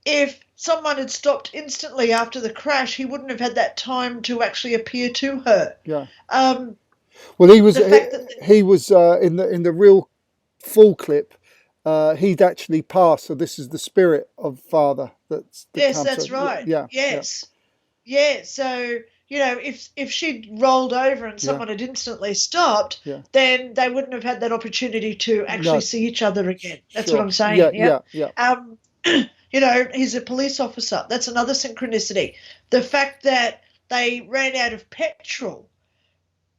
if someone had stopped instantly after the crash, he wouldn't have had that time to actually appear to her. Yeah. Well, he was in the real full clip. He'd actually passed, so this is the spirit of father. That's right. Yeah. Yes. Yeah. So you know, if she'd rolled over and someone had instantly stopped, then they wouldn't have had that opportunity to actually see each other again. That's what I'm saying. Yeah. You know, he's a police officer. That's another synchronicity. The fact that they ran out of petrol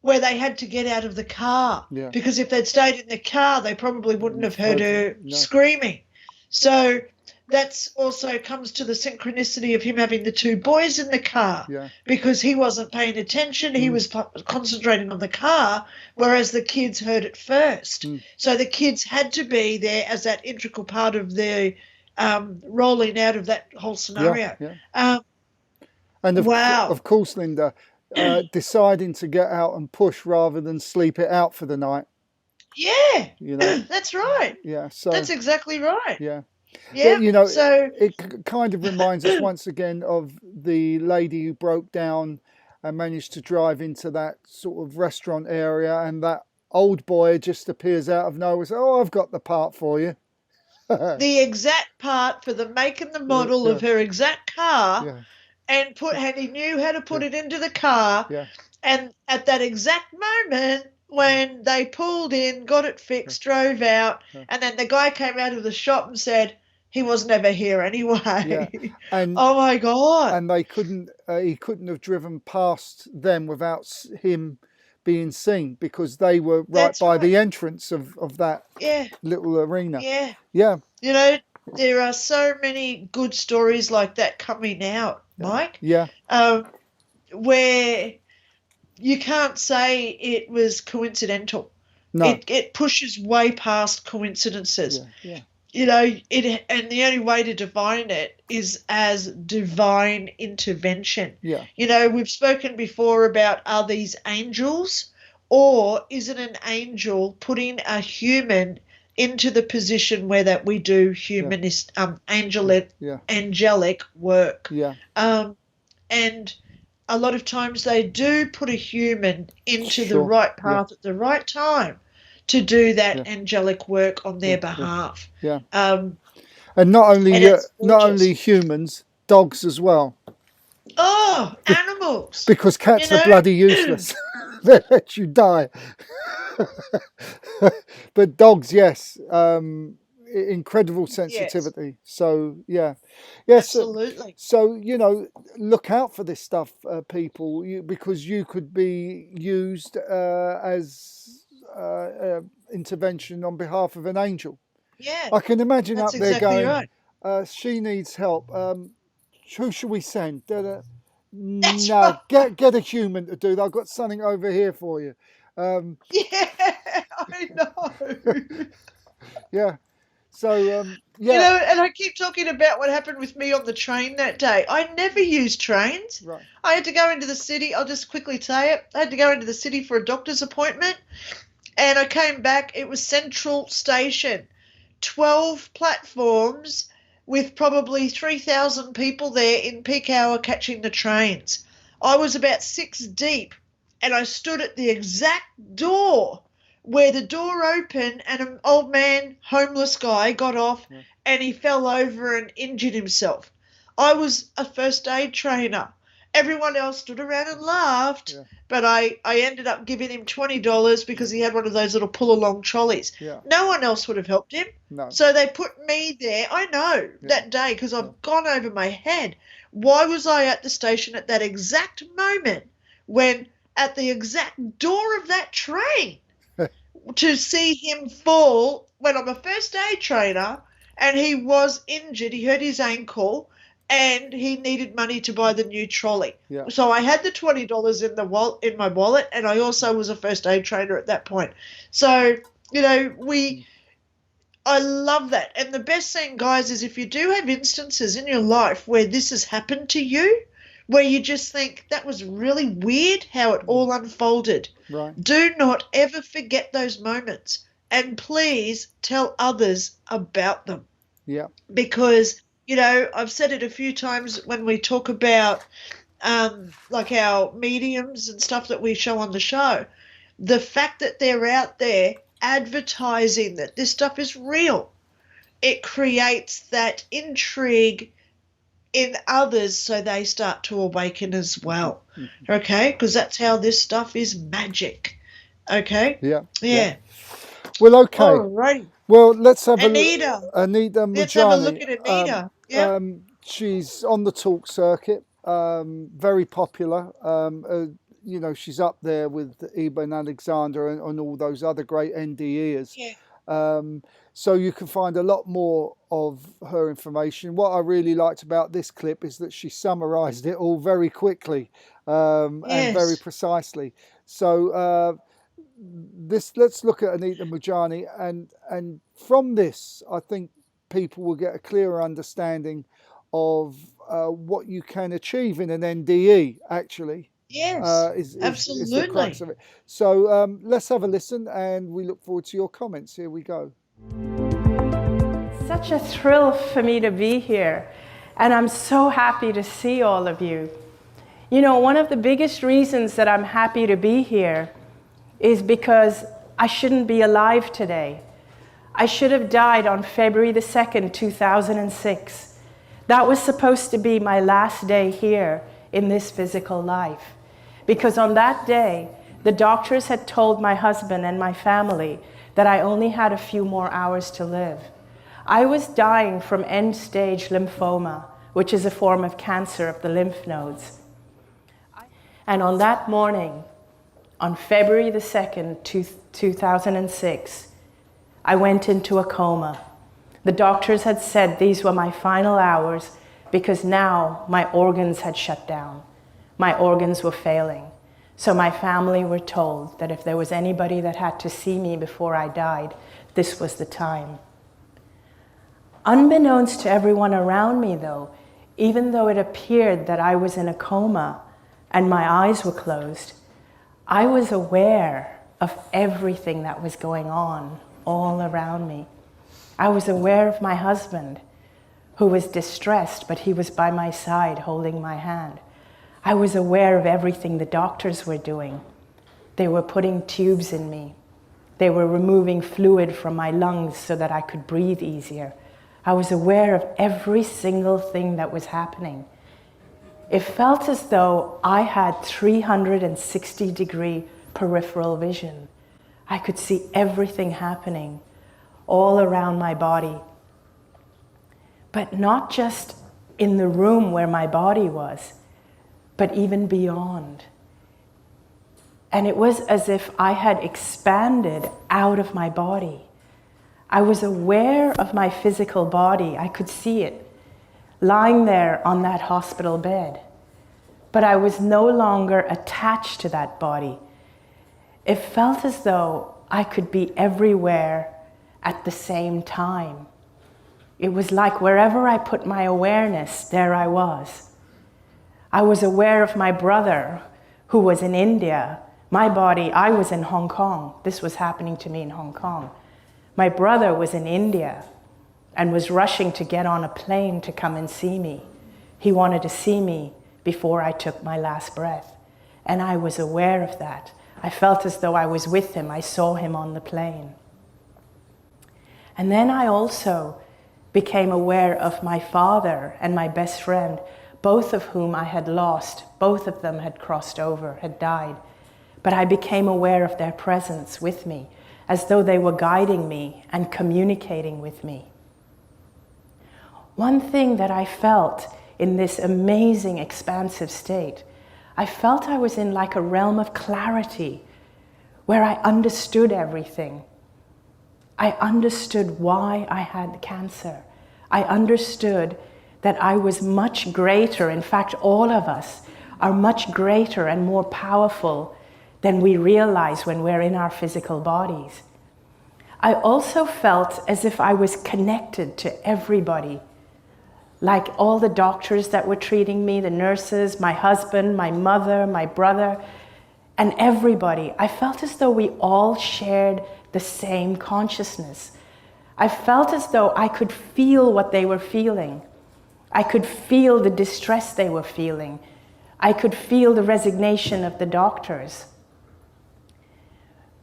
where they had to get out of the car. Yeah. Because if they'd stayed in the car, they probably wouldn't have heard her screaming. So that's also comes to the synchronicity of him having the 2 boys in the car because he wasn't paying attention. He was concentrating on the car, whereas the kids heard it first. So the kids had to be there as that integral part of the rolling out of that whole scenario. And of course, Linda, deciding to get out and push rather than sleep it out for the night. Yeah, you know, that's right. Yeah, so that's exactly right. Yeah. Yeah, but, you know, so it kind of reminds us once again of the lady who broke down and managed to drive into that sort of restaurant area, and that old boy just appears out of nowhere and says, "Oh, I've got the part for you." The exact part for the make and the model of her exact car, and he knew how to put it into the car. And at that exact moment, when they pulled in, got it fixed, drove out, and then the guy came out of the shop and said he was never here anyway. And, oh my God! And they couldn't. He couldn't have driven past them without him being seen, because they were right by the entrance of that little arena. Yeah. You know, there are so many good stories like that coming out, Mike. Yeah. Where you can't say it was coincidental. No. It pushes way past coincidences. Yeah. You know, and the only way to define it is as divine intervention. Yeah. You know, we've spoken before about, are these angels, or is it an angel putting a human into the position where that we do humanist angelic work. Yeah. And a lot of times they do put a human into the right path at the right time to do that angelic work on their behalf. Yeah. And not only humans, dogs as well. Oh, animals. Because cats are bloody useless. They let you die. But dogs, yes. Incredible sensitivity. Yes. So, yes. Absolutely. So, you know, look out for this stuff, people, because you could be used as intervention on behalf of an angel. Yeah. I can imagine that's up there exactly going, right. She needs help. Who should we send? That's no, right. get a human to do that. I've got something over here for you. Yeah, I know. Yeah. So, You know, and I keep talking about what happened with me on the train that day. I never used trains. Right. I had to go into the city. I'll just quickly say it. I had to go into the city for a doctor's appointment. And I came back, it was Central Station, 12 platforms with probably 3,000 people there in peak hour catching the trains. I was about 6 deep, and I stood at the exact door where the door opened and an old man, homeless guy, got off and he fell over and injured himself. I was a first aid trainer. Everyone else stood around and laughed, but I ended up giving him $20 because he had one of those little pull-along trolleys. No one else would have helped him. No. So they put me there, I know, that day, because I've gone over my head. Why was I at the station at that exact moment when at the exact door of that train to see him fall when I'm a first aid trainer and he was injured, he hurt his ankle, and he needed money to buy the new trolley. So I had the $20 in my wallet, and I also was a first aid trainer at that point. So, I love that. And the best thing, guys, is if you do have instances in your life where this has happened to you, where you just think that was really weird how it all unfolded. Right. Do not ever forget those moments, and please tell others about them. Yeah. Because, I've said it a few times when we talk about like our mediums and stuff that we show on the show. The fact that they're out there advertising that this stuff is real, it creates that intrigue in others so they start to awaken as well. Okay? Because that's how this stuff is magic. Okay? Yeah. Well, okay. All right. Well, let's have Anita. Anita Moorjani. Let's have a look at Anita. She's on the talk circuit, very popular. She's up there with Eben Alexander and all those other great NDEs. So you can find a lot more of her information. What I really liked about this clip is that she summarized it all very quickly and very precisely. So let's look at Anita Moorjani, and from this, I think people will get a clearer understanding of what you can achieve in an NDE, actually. Yes, absolutely. Is the crux of it. So let's have a listen, and we look forward to your comments. Here we go. Such a thrill for me to be here, and I'm so happy to see all of you. One of the biggest reasons that I'm happy to be here is because I shouldn't be alive today. I should have died on February the 2nd, 2006. That was supposed to be my last day here in this physical life. Because on that day, the doctors had told my husband and my family that I only had a few more hours to live. I was dying from end-stage lymphoma, which is a form of cancer of the lymph nodes. And on that morning, on February the 2nd, 2006, I went into a coma. The doctors had said these were my final hours because now my organs had shut down. My organs were failing. So my family were told that if there was anybody that had to see me before I died, this was the time. Unbeknownst to everyone around me, though, even though it appeared that I was in a coma and my eyes were closed, I was aware of everything that was going on all around me. I was aware of my husband, who was distressed, but he was by my side holding my hand. I was aware of everything the doctors were doing. They were putting tubes in me. They were removing fluid from my lungs so that I could breathe easier. I was aware of every single thing that was happening. It felt as though I had 360-degree peripheral vision. I could see everything happening all around my body. But not just in the room where my body was, but even beyond. And it was as if I had expanded out of my body. I was aware of my physical body. I could see it lying there on that hospital bed. But I was no longer attached to that body. It felt as though I could be everywhere at the same time. It was like wherever I put my awareness, there I was. I was aware of my brother, who was in India, My body, I was in Hong Kong. This was happening to me in Hong Kong. My brother was in India and was rushing to get on a plane to come and see me. He wanted to see me before I took my last breath. And I was aware of that. I felt as though I was with him. I saw him on the plane. And then I also became aware of my father and my best friend, both of whom I had lost. Both of them had crossed over, had died. But I became aware of their presence with me, as though they were guiding me and communicating with me. One thing that I felt in this amazing, expansive state, I felt I was in like a realm of clarity, where I understood everything. I understood why I had cancer. I understood that I was much greater. In fact, all of us are much greater and more powerful than we realize when we're in our physical bodies. I also felt as if I was connected to everybody, like all the doctors that were treating me, the nurses, my husband, my mother, my brother, and everybody. I felt as though we all shared the same consciousness. I felt as though I could feel what they were feeling. I could feel the distress they were feeling. I could feel the resignation of the doctors.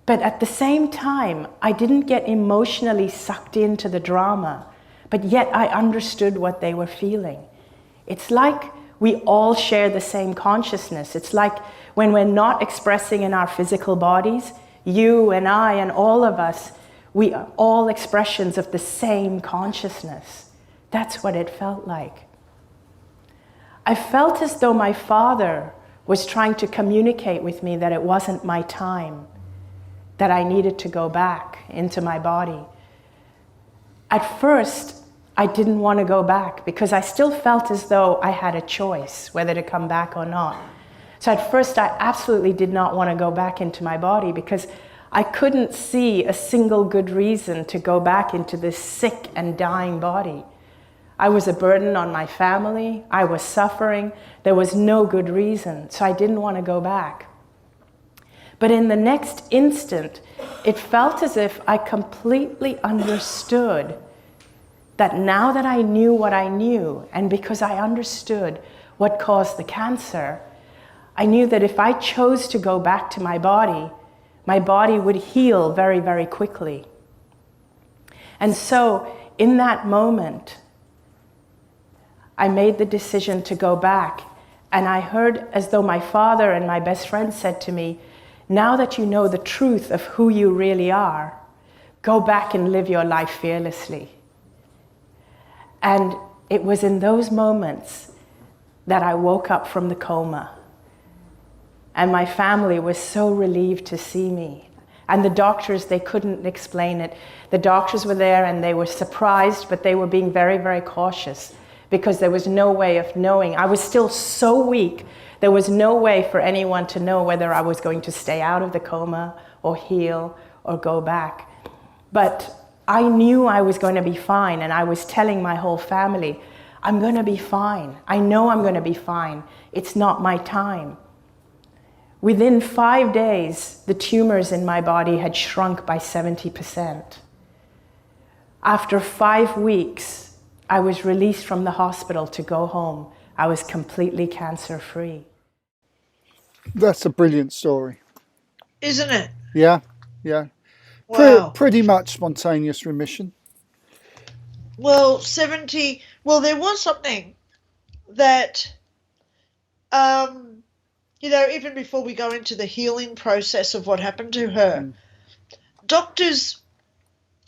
But at the same time, I didn't get emotionally sucked into the drama, but yet I understood what they were feeling. It's like we all share the same consciousness. It's like when we're not expressing in our physical bodies, you and I and all of us, we are all expressions of the same consciousness. That's what it felt like. I felt as though my father was trying to communicate with me that it wasn't my time, that I needed to go back into my body. At first, I didn't want to go back because I still felt as though I had a choice whether to come back or not. So at first, I absolutely did not want to go back into my body because I couldn't see a single good reason to go back into this sick and dying body. I was a burden on my family. I was suffering. There was no good reason, so I didn't want to go back. But in the next instant, it felt as if I completely understood that now that I knew what I knew, and because I understood what caused the cancer, I knew that if I chose to go back to my body would heal very, very quickly. And so in that moment, I made the decision to go back, and I heard as though my father and my best friend said to me, now that you know the truth of who you really are, go back and live your life fearlessly. And it was in those moments that I woke up from the coma. And my family was so relieved to see me. And the doctors, they couldn't explain it. The doctors were there and they were surprised, but they were being very, very cautious because there was no way of knowing. I was still so weak. There was no way for anyone to know whether I was going to stay out of the coma or heal or go back. But I knew I was going to be fine, and I was telling my whole family, I'm going to be fine. I know I'm going to be fine. It's not my time. Within 5 days, the tumors in my body had shrunk by 70%. After 5 weeks, I was released from the hospital to go home. I was completely cancer-free. That's a brilliant story. Isn't it? Yeah, yeah. Wow. Pretty much spontaneous remission. Well, there was something that, even before we go into the healing process of what happened to her, doctors,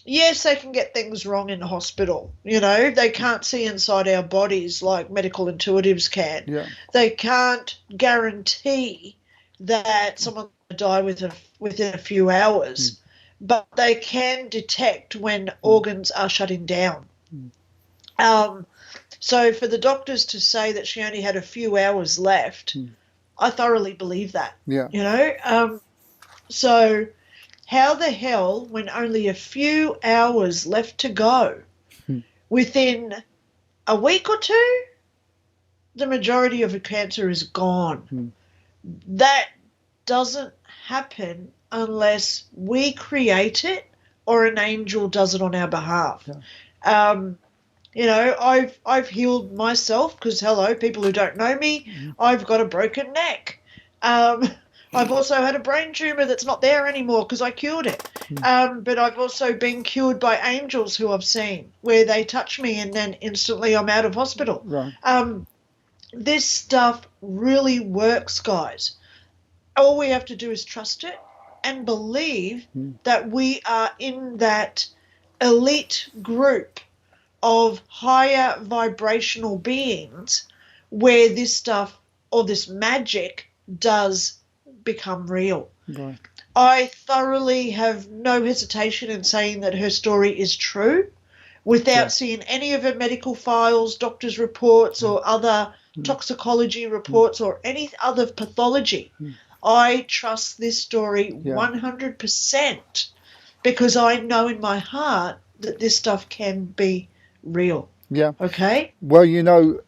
yes, they can get things wrong in the hospital. They can't see inside our bodies like medical intuitives can. Yeah. They can't guarantee that someone will die within a few hours. But they can detect when organs are shutting down. So for the doctors to say that she only had a few hours left, I thoroughly believe that. Yeah. So how the hell, when only a few hours left to go, within a week or two, the majority of the cancer is gone. That doesn't happen unless we create it or an angel does it on our behalf. You know, I've healed myself because, hello, people who don't know me, I've got a broken neck. I've also had a brain tumor that's not there anymore because I cured it. But I've also been cured by angels who I've seen where they touch me and then instantly I'm out of hospital. Right. This stuff really works, guys. All we have to do is trust it and believe that we are in that elite group of higher vibrational beings where this stuff or this magic does become real. Right. I thoroughly have no hesitation in saying that her story is true without seeing any of her medical files, doctor's reports or other toxicology reports or any other pathology. I trust this story 100% because I know in my heart that this stuff can be real. Yeah. Okay? Well, you know,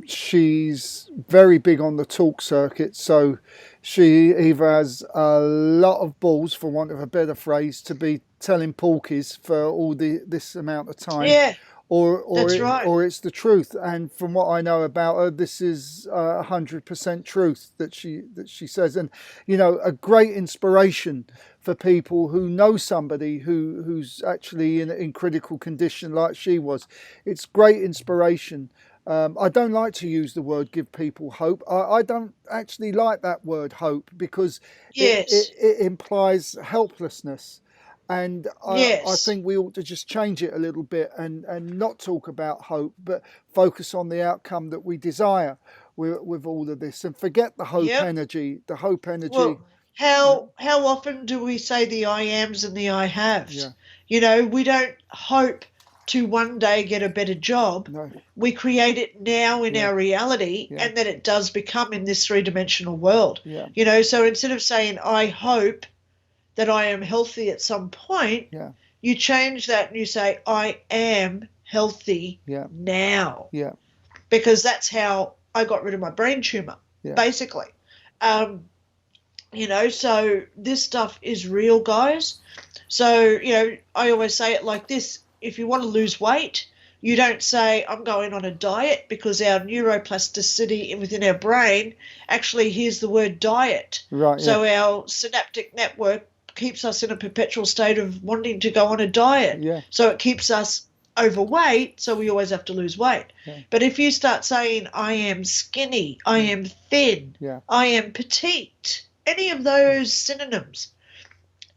she's very big on the talk circuit, so she either has a lot of balls, for want of a better phrase, to be telling porkies for all this amount of time. Yeah. Or right. or it's the truth. And from what I know about her, this is 100% truth that she says. And you know, a great inspiration for people who know somebody who's actually in critical condition like she was. It's great inspiration. I don't like to use the word give people hope. I don't actually like that word hope because it implies helplessness. And I think we ought to just change it a little bit and not talk about hope, but focus on the outcome that we desire with all of this and forget the hope energy. The hope energy. Well, how often do we say the I ams and the I haves? Yeah. You know, we don't hope to one day get a better job. No. We create it now in our reality and then it does become in this three-dimensional world. Yeah. You know, so instead of saying I hope that I am healthy at some point, you change that and you say, I am healthy now. Yeah. Because that's how I got rid of my brain tumor, basically. You know, so this stuff is real, guys. So, you know, I always say it like this. If you want to lose weight, you don't say, I'm going on a diet, because our neuroplasticity within our brain actually hears the word diet. Right. So our synaptic network keeps us in a perpetual state of wanting to go on a diet. Yeah. So it keeps us overweight, so we always have to lose weight. Yeah. But if you start saying, I am skinny, I am thin, I am petite, any of those synonyms,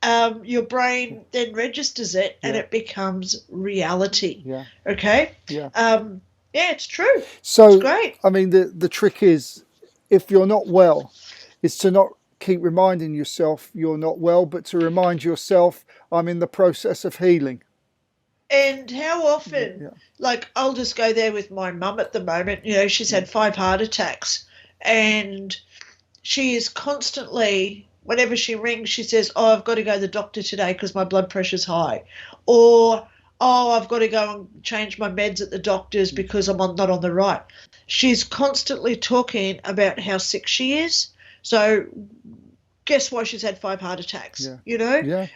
your brain then registers it and it becomes reality. Yeah. Okay? Yeah. It's true. So, it's great. I mean, the trick is, if you're not well, is to not keep reminding yourself you're not well, but to remind yourself, I'm in the process of healing. And how often, like, I'll just go there with my mum at the moment. You know, she's had 5 heart attacks and she is constantly, whenever she rings, she says, oh, I've got to go to the doctor today because my blood pressure's high. Or, oh, I've got to go and change my meds at the doctor's because I'm not on the right. She's constantly talking about how sick she is. So guess why she's had 5 heart attacks, you know? Yeah.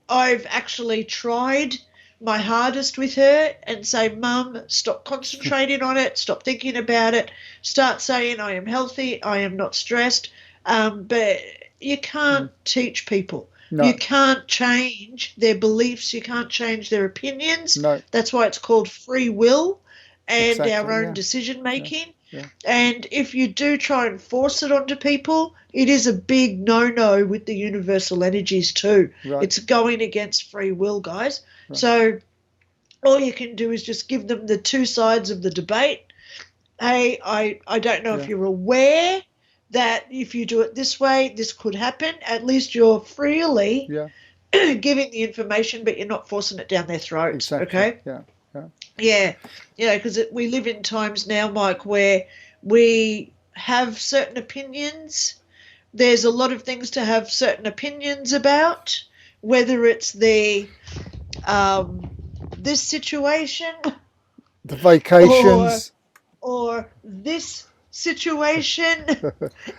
I've actually tried my hardest with her and say, Mum, stop concentrating on it, stop thinking about it, start saying I am healthy, I am not stressed. But you can't teach people. No. You can't change their beliefs. You can't change their opinions. No. That's why it's called free will and Exactly, our own decision making. Yeah. And if you do try and force it onto people, it is a big no-no with the universal energies too. Right. It's going against free will, guys. Right. So all you can do is just give them the 2 sides of the debate. Hey, I don't know if you're aware that if you do it this way, this could happen. At least you're freely giving the information, but you're not forcing it down their throats. Exactly. Okay? Yeah. Yeah, you know, because we live in times now, Mike, where we have certain opinions. There's a lot of things to have certain opinions about, whether it's the this situation, The vacations, or this situation,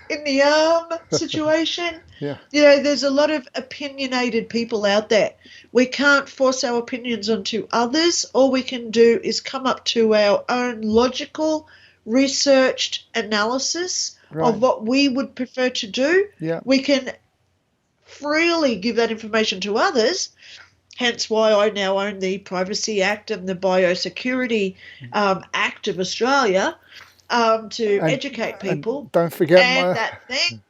in the arm situation. Yeah. You know, there's a lot of opinionated people out there. We can't force our opinions onto others. All we can do is come up to our own logical, researched analysis of what we would prefer to do. Yeah. We can freely give that information to others, hence why I now own the Privacy Act and the Biosecurity Act of Australia to educate people. Don't forget that thing.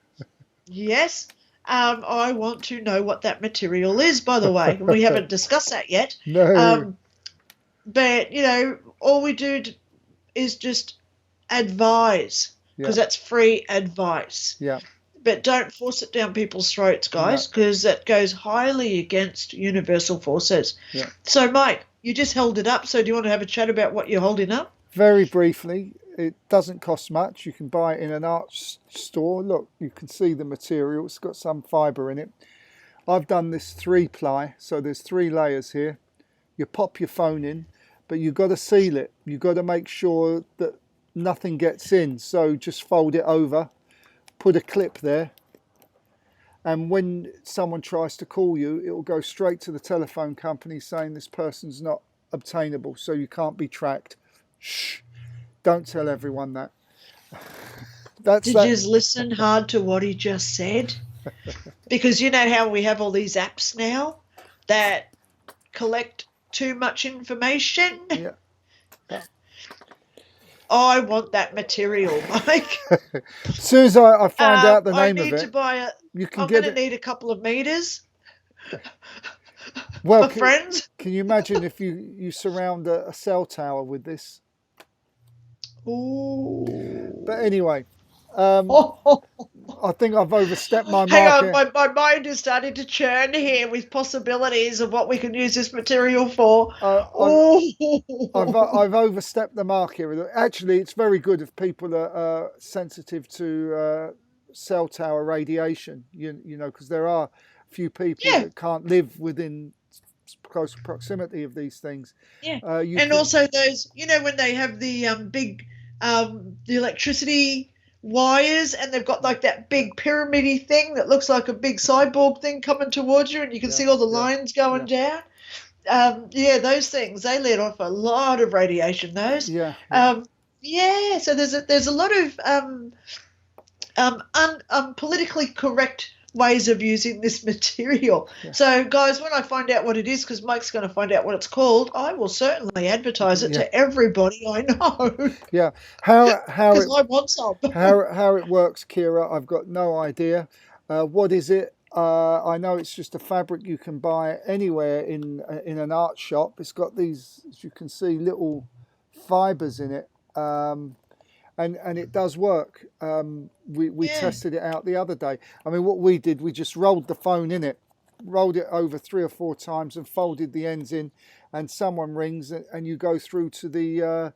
Yes. I want to know what that material is, by the way. We haven't discussed that yet. No. But, you know, all we do is just advise, because that's free advice. Yeah. But don't force it down people's throats, guys, because that goes highly against universal forces. Yeah. So, Mike, you just held it up. So do you want to have a chat about what you're holding up? Very briefly, it doesn't cost much. You can buy it in an art store. Look, you can see the material. It's got some fibre in it. I've done this 3-ply, so there's 3 layers here. You pop your phone in, but you've got to seal it. You've got to make sure that nothing gets in. So just fold it over, put a clip there, and when someone tries to call you, it will go straight to the telephone company saying this person's not obtainable, so you can't be tracked. Shh. Don't tell everyone that. Did you just listen hard to what he just said? Because you know how we have all these apps now that collect too much information? Yeah. I want that material, Mike. As soon as I find out the name of I need it, to buy it. you can I'm get going to it. need a couple of meters. Well, friends. Can you imagine if you surround a cell tower with this? Ooh. But anyway, I think I've overstepped my mark. Hang on, my mind is starting to churn here with possibilities of what we can use this material for. I've overstepped the mark here. Actually, it's very good if people are sensitive to cell tower radiation. You know, because there are a few people that can't live within close proximity of these things. Yeah, and also those, you know, when they have the big the electricity wires and they've got like that big pyramid-y thing that looks like a big cyborg thing coming towards you and you can see all the lines going down. Those things, they let off a lot of radiation, those. So there's a lot of politically correct ways of using this material. So guys, when I find out what it is, because Mike's going to find out what it's called, I will certainly advertise it to everybody I know. Yeah. How because I want some. how it works, Kira, I've got no idea. What is it? I know it's just a fabric you can buy anywhere in an art shop. It's got these, as you can see, little fibres in it. And it does work. We tested it out the other day. I mean, what we did, we just rolled the phone in it, rolled it over 3 or 4 times and folded the ends in, and someone rings and you go through to the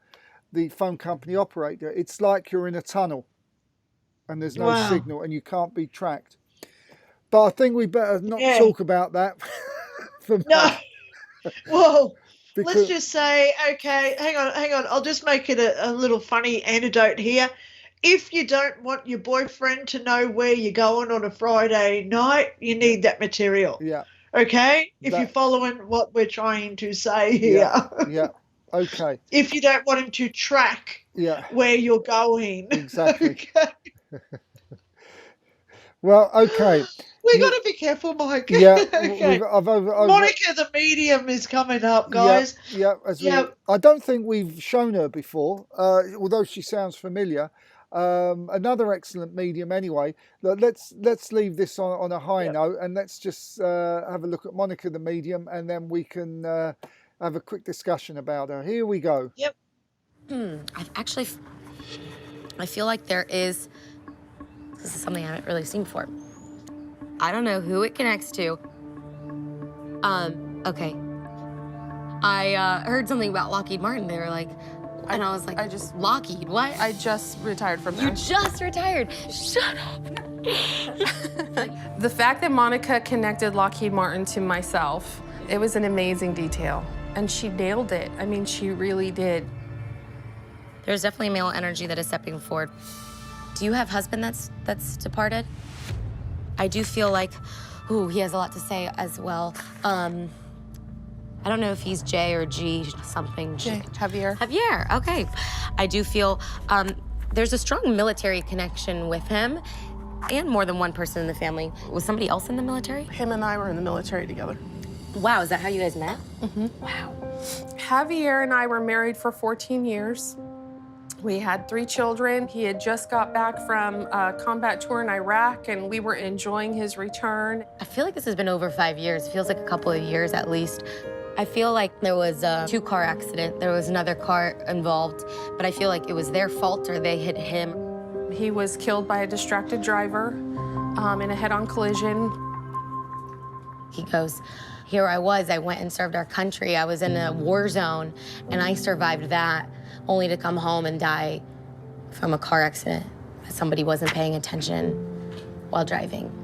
phone company operator. It's like you're in a tunnel and there's no signal and you can't be tracked. But I think we better not talk about that. Well, let's just say, okay, hang on. I'll just make it a little funny anecdote here. If you don't want your boyfriend to know where you're going on a Friday night, you need that material. Yeah. Okay? If you're following what we're trying to say here. Yeah. Okay. If you don't want him to track where you're going. Exactly. Well, okay. We got to be careful, Mike. Yeah. Okay. Monica the medium is coming up, guys. I don't think we've shown her before, although she sounds familiar. Another excellent medium anyway. Let's leave this on a high note and let's just have a look at Monica the medium and then we can have a quick discussion about her. Here we go. Yep. I feel like this is something I haven't really seen before. I don't know who it connects to. Okay. I heard something about Lockheed Martin. They were like, and I was like, Lockheed, what? I just retired from there. You just retired? Shut up. The fact that Monica connected Lockheed Martin to myself, it was an amazing detail. And she nailed it. I mean, she really did. There's definitely male energy that is stepping forward. Do you have husband that's departed? I do feel like, ooh, he has a lot to say as well. I don't know if he's J or G something. J, Javier. Javier, okay. I do feel there's a strong military connection with him and more than one person in the family. Was somebody else in the military? Him and I were in the military together. Wow, is that how you guys met? Mm-hmm. Wow. Javier and I were married for 14 years. We had 3 children. He had just got back from a combat tour in Iraq, and we were enjoying his return. I feel like this has been over 5 years. It feels like a couple of years at least. I feel like there was a 2-car accident. There was another car involved, but I feel like it was their fault or they hit him. He was killed by a distracted driver in a head-on collision. He goes, here I was, I went and served our country. I was in a war zone, and I survived that, only to come home and die from a car accident. Somebody wasn't paying attention while driving.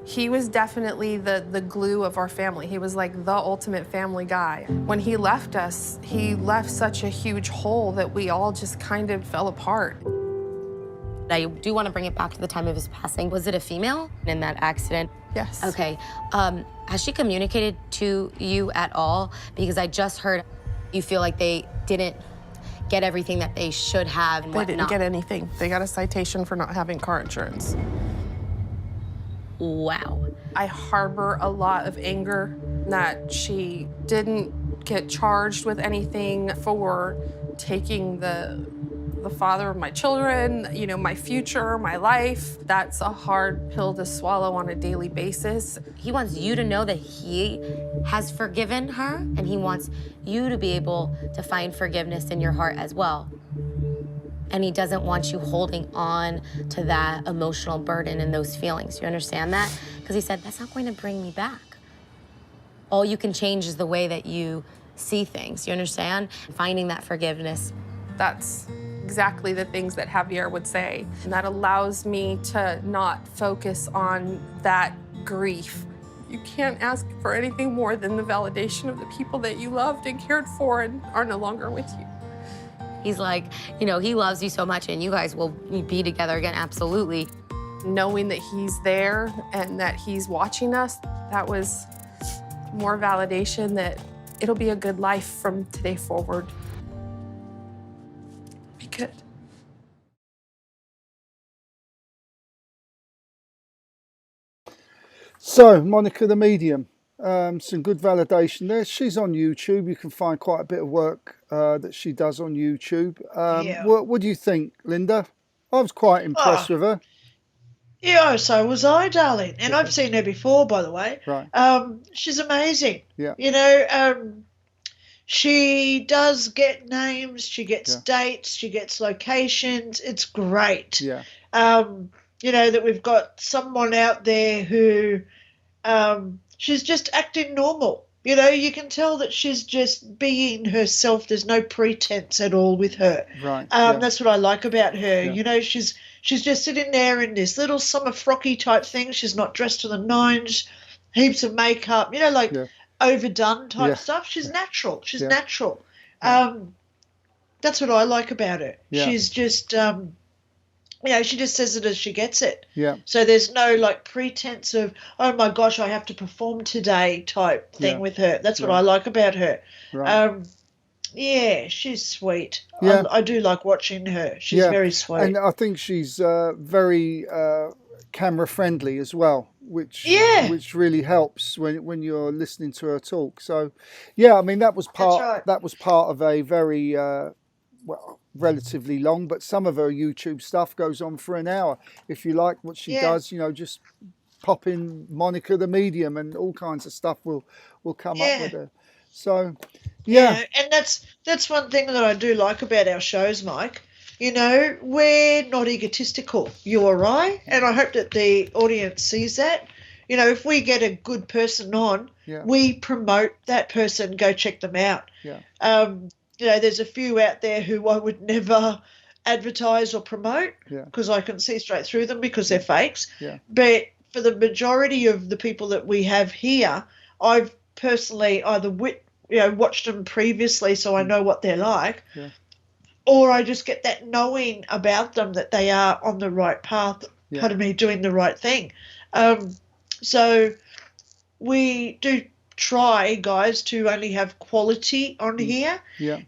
He was definitely the glue of our family. He was like the ultimate family guy. When he left us, he left such a huge hole that we all just kind of fell apart. I do want to bring it back to the time of his passing. Was it a female in that accident? Yes. Okay. Has she communicated to you at all? Because I just heard you feel like they didn't get everything that they should have and whatnot. They didn't get anything. They got a citation for not having car insurance. Wow. I harbor a lot of anger that she didn't get charged with anything for taking the father of my children, you know, my future, my life. That's a hard pill to swallow on a daily basis. He wants you to know that he has forgiven her, and he wants you to be able to find forgiveness in your heart as well. And he doesn't want you holding on to that emotional burden and those feelings. You understand that? Because he said, that's not going to bring me back. All you can change is the way that you see things. You understand? Finding that forgiveness. That's exactly the things that Javier would say. And that allows me to not focus on that grief. You can't ask for anything more than the validation of the people that you loved and cared for and are no longer with you. He's like, you know, he loves you so much and you guys will be together again, absolutely. Knowing that he's there and that he's watching us, that was more validation that it'll be a good life from today forward. Be good. So, Monica the Medium, some good validation there. She's on YouTube. You can find quite a bit of work that she does on YouTube. What do you think, Linda? I was quite impressed with her. Yeah, so was I, darling. And I've seen her before, by the way. Right. She's amazing. Yeah. You know, she does get names, she gets dates, she gets locations. It's great. Yeah. You know, that we've got someone out there who she's just acting normal. You know, you can tell that she's just being herself. There's no pretense at all with her. Right. That's what I like about her. Yeah. You know, she's just sitting there in this little summer frocky type thing. She's not dressed to the nines, heaps of makeup, you know, like overdone type stuff. She's natural. She's natural. That's what I like about her. Yeah. She's just, you know, she just says it as she gets it. Yeah. So there's no like pretense of, oh my gosh, I have to perform today type thing with her. That's what I like about her. Right. Yeah, she's sweet. Yeah. I do like watching her. She's very sweet. And I think she's very camera friendly as well, which really helps when you're listening to her talk. So, yeah, I mean that was part of a very relatively long, but some of her YouTube stuff goes on for an hour. If you like what she does, you know, just pop in Monica the Medium and all kinds of stuff will come up with her. So, and that's one thing that I do like about our shows, Mike. You know, we're not egotistical, you or I, and I hope that the audience sees that. You know, if we get a good person on, we promote that person, go check them out. Yeah. You know, there's a few out there who I would never advertise or promote because I can see straight through them because they're fakes. Yeah. But for the majority of the people that we have here, I've personally either watched them previously so I know what they're like, or I just get that knowing about them that they are on the right path, pardon me, doing the right thing. So we do try, guys, to only have quality on here,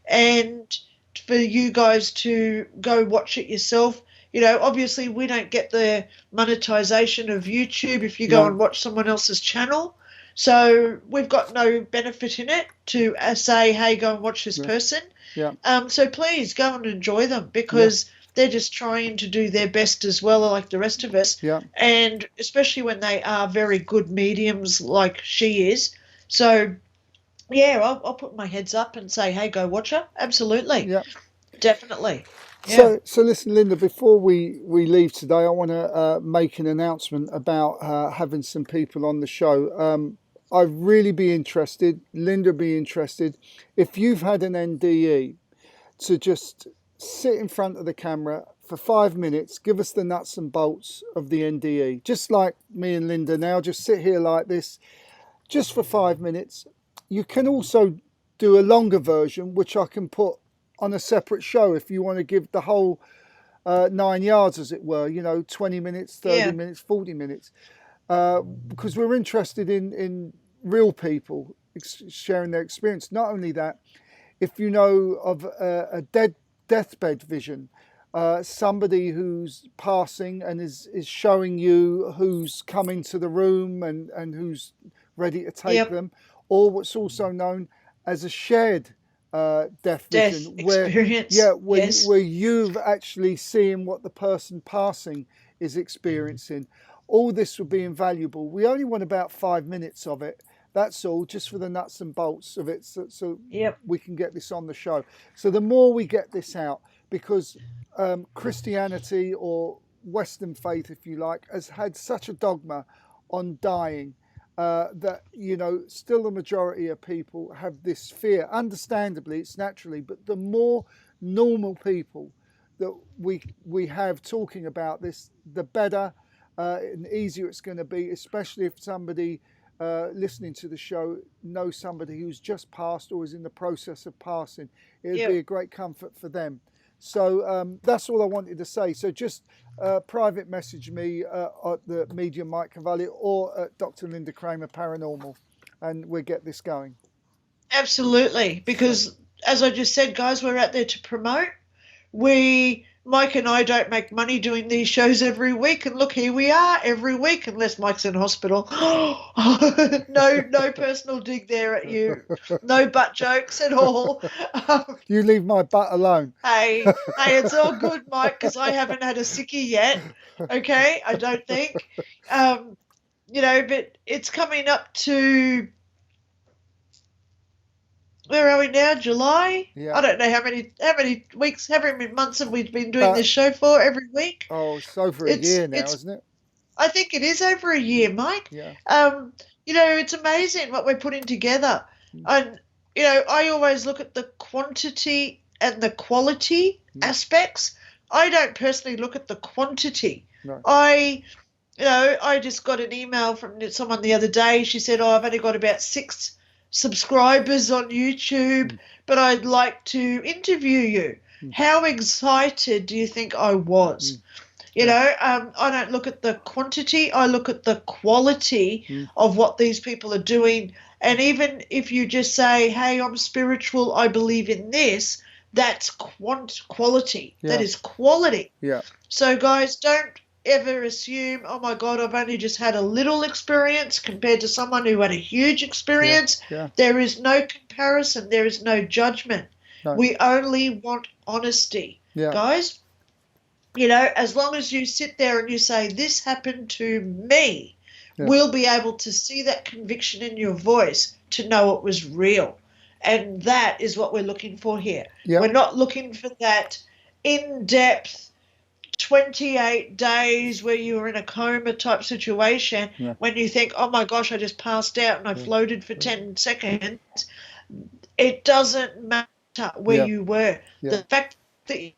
and for you guys to go watch it yourself. You know, obviously we don't get the monetization of YouTube if you go and watch someone else's channel. So we've got no benefit in it to say, hey, go and watch this person. So please go and enjoy them, because they're just trying to do their best as well, like the rest of us. And especially when they are very good mediums like she is. So, yeah, I'll put my heads up and say, hey, go watch her. Absolutely. Definitely. So listen, Linda, before we leave today, I want to make an announcement about having some people on the show. I'd really be interested, Linda be interested, if you've had an NDE, to just sit in front of the camera for 5 minutes, give us the nuts and bolts of the NDE, just like me and Linda now, just sit here like this, just for 5 minutes. You can also do a longer version, which I can put on a separate show if you want to give the whole 9 yards, as it were, you know, 20 minutes, 30 minutes, 40 minutes. Because we're interested in real people sharing their experience. Not only that, if you know of a deathbed vision, somebody who's passing and is showing you who's coming to the room and who's ready to take them, or what's also known as a shared death vision, experience. Where you've actually seen what the person passing is experiencing. All this would be invaluable. We only want about 5 minutes of it. That's all, just for the nuts and bolts of it, so we can get this on the show. So the more we get this out, because Christianity, or Western faith, if you like, has had such a dogma on dying, that, you know, still the majority of people have this fear. Understandably, it's naturally, but the more normal people that we have talking about this, the better and easier it's going to be, especially if somebody listening to the show knows somebody who's just passed or is in the process of passing. It would be a great comfort for them. So that's all I wanted to say. So just private message me at the Medium Mike Cavalli or at Dr. Linda Kramer Paranormal, and we'll get this going. Absolutely, because as I just said, guys, we're out there to promote. Mike and I don't make money doing these shows every week, and look, here we are every week, unless Mike's in hospital. No personal dig there at you. No butt jokes at all. You leave my butt alone. Hey, it's all good, Mike, because I haven't had a sickie yet. Okay, I don't think. You know, but it's coming up to, where are we now? July? I don't know how many weeks, how many months have we been doing this show for every week? Oh, it's over a year now, isn't it? I think it is over a year, Mike. Yeah. You know, it's amazing what we're putting together. And, you know, I always look at the quantity and the quality aspects. I don't personally look at the quantity. No. I just got an email from someone the other day. She said, I've only got about 6 subscribers on YouTube, but I'd like to interview you. How excited do you think I was? You know, I don't look at the quantity, I look at the quality of what these people are doing. And even if you just say, hey, I'm spiritual, I believe in this, that's quality. That is quality. So guys, don't ever assume, oh my God, I've only just had a little experience compared to someone who had a huge experience. There is no comparison. There is no judgment. No. We only want honesty, guys. You know, as long as you sit there and you say, this happened to me, we'll be able to see that conviction in your voice to know it was real. And that is what we're looking for here. We're not looking for that in-depth 28 days where you were in a coma type situation when you think, oh my gosh, I just passed out and I floated for 10 seconds. It doesn't matter where you were. The fact that you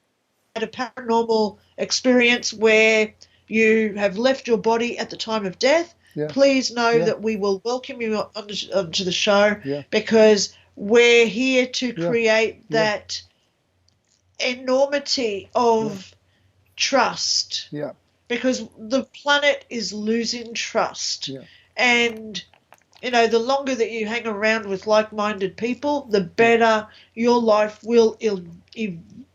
had a paranormal experience where you have left your body at the time of death, please know that we will welcome you onto the show because we're here to create that enormity of trust. Yeah. Because the planet is losing trust. Yeah. And, you know, the longer that you hang around with like-minded people, the better your life will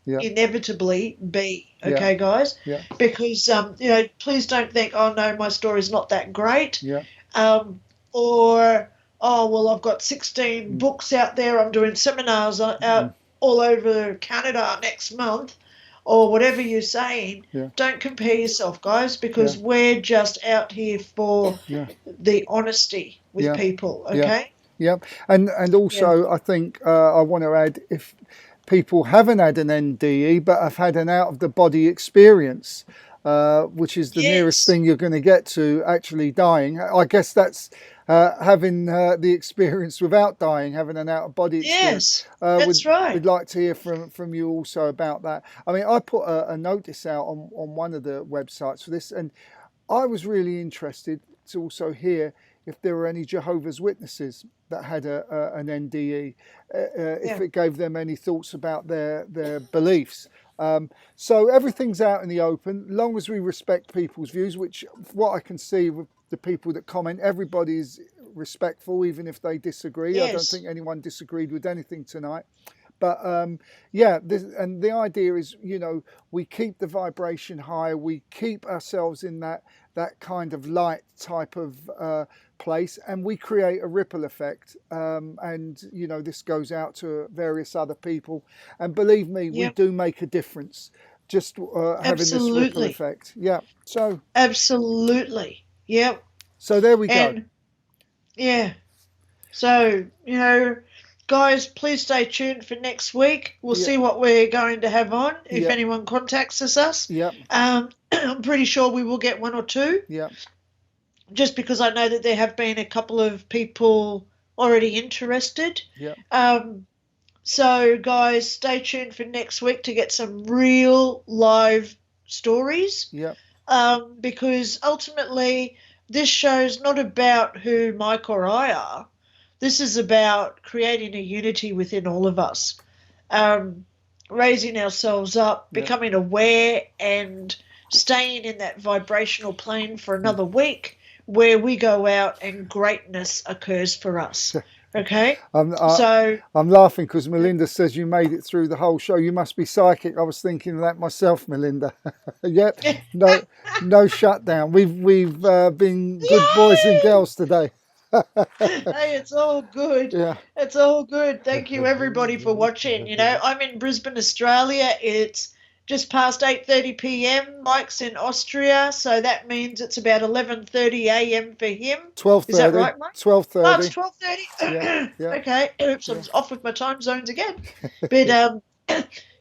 inevitably be. Okay, guys? Yeah. Because, you know, please don't think, oh, no, my story's not that great. Yeah. Or, oh, well, I've got 16 books out there. I'm doing seminars out all over Canada next month. Or whatever you're saying, don't compare yourself, guys, because we're just out here for the honesty with people, okay? Yeah. And also, I think I want to add, if people haven't had an NDE but have had an out-of-the-body experience, which is the nearest thing you're going to get to actually dying. I guess that's having the experience without dying, having an out-of-body experience. Yes, that's right. We'd like to hear from you also about that. I mean, I put a notice out on one of the websites for this, and I was really interested to also hear if there were any Jehovah's Witnesses that had an NDE, if it gave them any thoughts about their beliefs. So everything's out in the open, long as we respect people's views, which what I can see with the people that comment, everybody's respectful, even if they disagree. I don't think anyone disagreed with anything tonight. But and the idea is, you know, we keep the vibration high, we keep ourselves in that kind of light type of place, and we create a ripple effect. And, you know, this goes out to various other people. And believe me, we do make a difference just having this ripple effect. Yeah. So. Absolutely. Yep. So there we go. Yeah. So, you know, guys, please stay tuned for next week. We'll see what we're going to have on if anyone contacts us. Yeah. I'm pretty sure we will get one or two. Yeah. Just because I know that there have been a couple of people already interested. Yeah. So, guys, stay tuned for next week to get some real live stories. Yeah. Because ultimately, this show's not about who Mike or I are. This is about creating a unity within all of us, raising ourselves up, becoming aware, and staying in that vibrational plane for another week where we go out and greatness occurs for us. Okay? I'm laughing because Melinda says you made it through the whole show. You must be psychic. I was thinking that myself, Melinda. Yep. No shutdown. We've been good boys and girls today. Hey, it's all good. Yeah. It's all good. Thank you, everybody, for watching. You know, I'm in Brisbane, Australia. It's just past 8:30 p.m. Mike's in Austria, so that means it's about 11:30 a.m. for him. 12:30. Is that right, Mike? 12:30. Oh, it's 12:30. Yeah. Okay. Oops, I'm off with my time zones again. But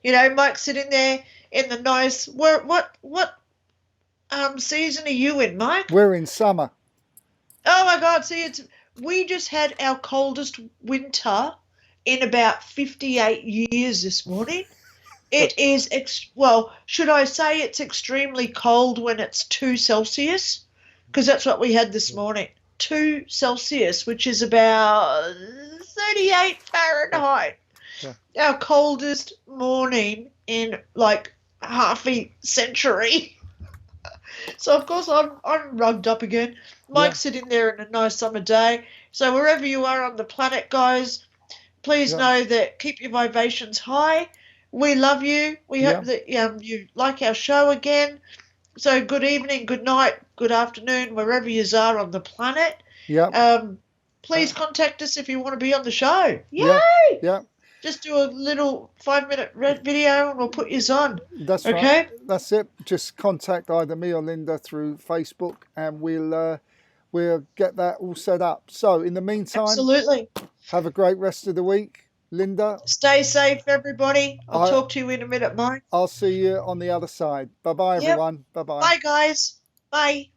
you know, Mike's sitting there in the nice. What season are you in, Mike? We're in summer. Oh my God! See, we just had our coldest winter in about 58 years this morning. It is, should I say it's extremely cold when it's 2 Celsius? Because that's what we had this morning. 2 Celsius, which is about 38 Fahrenheit. Yeah. Our coldest morning in like half a century. So, of course, I'm rugged up again. Mike's sitting there in a nice summer day. So wherever you are on the planet, guys, please know that keep your vibrations high. We love you. We hope that you like our show again. So good evening, good night, good afternoon, wherever you are on the planet. Yeah. Please contact us if you want to be on the show. Yay! Yeah. Just do a little 5-minute video and we'll put you on. That's okay? Right. That's it. Just contact either me or Linda through Facebook and we'll get that all set up. So in the meantime, absolutely. Have a great rest of the week. Linda. Stay safe, everybody. I'll talk to you in a minute, Mike. I'll see you on the other side. Bye-bye, everyone. Bye-bye. Bye, guys. Bye.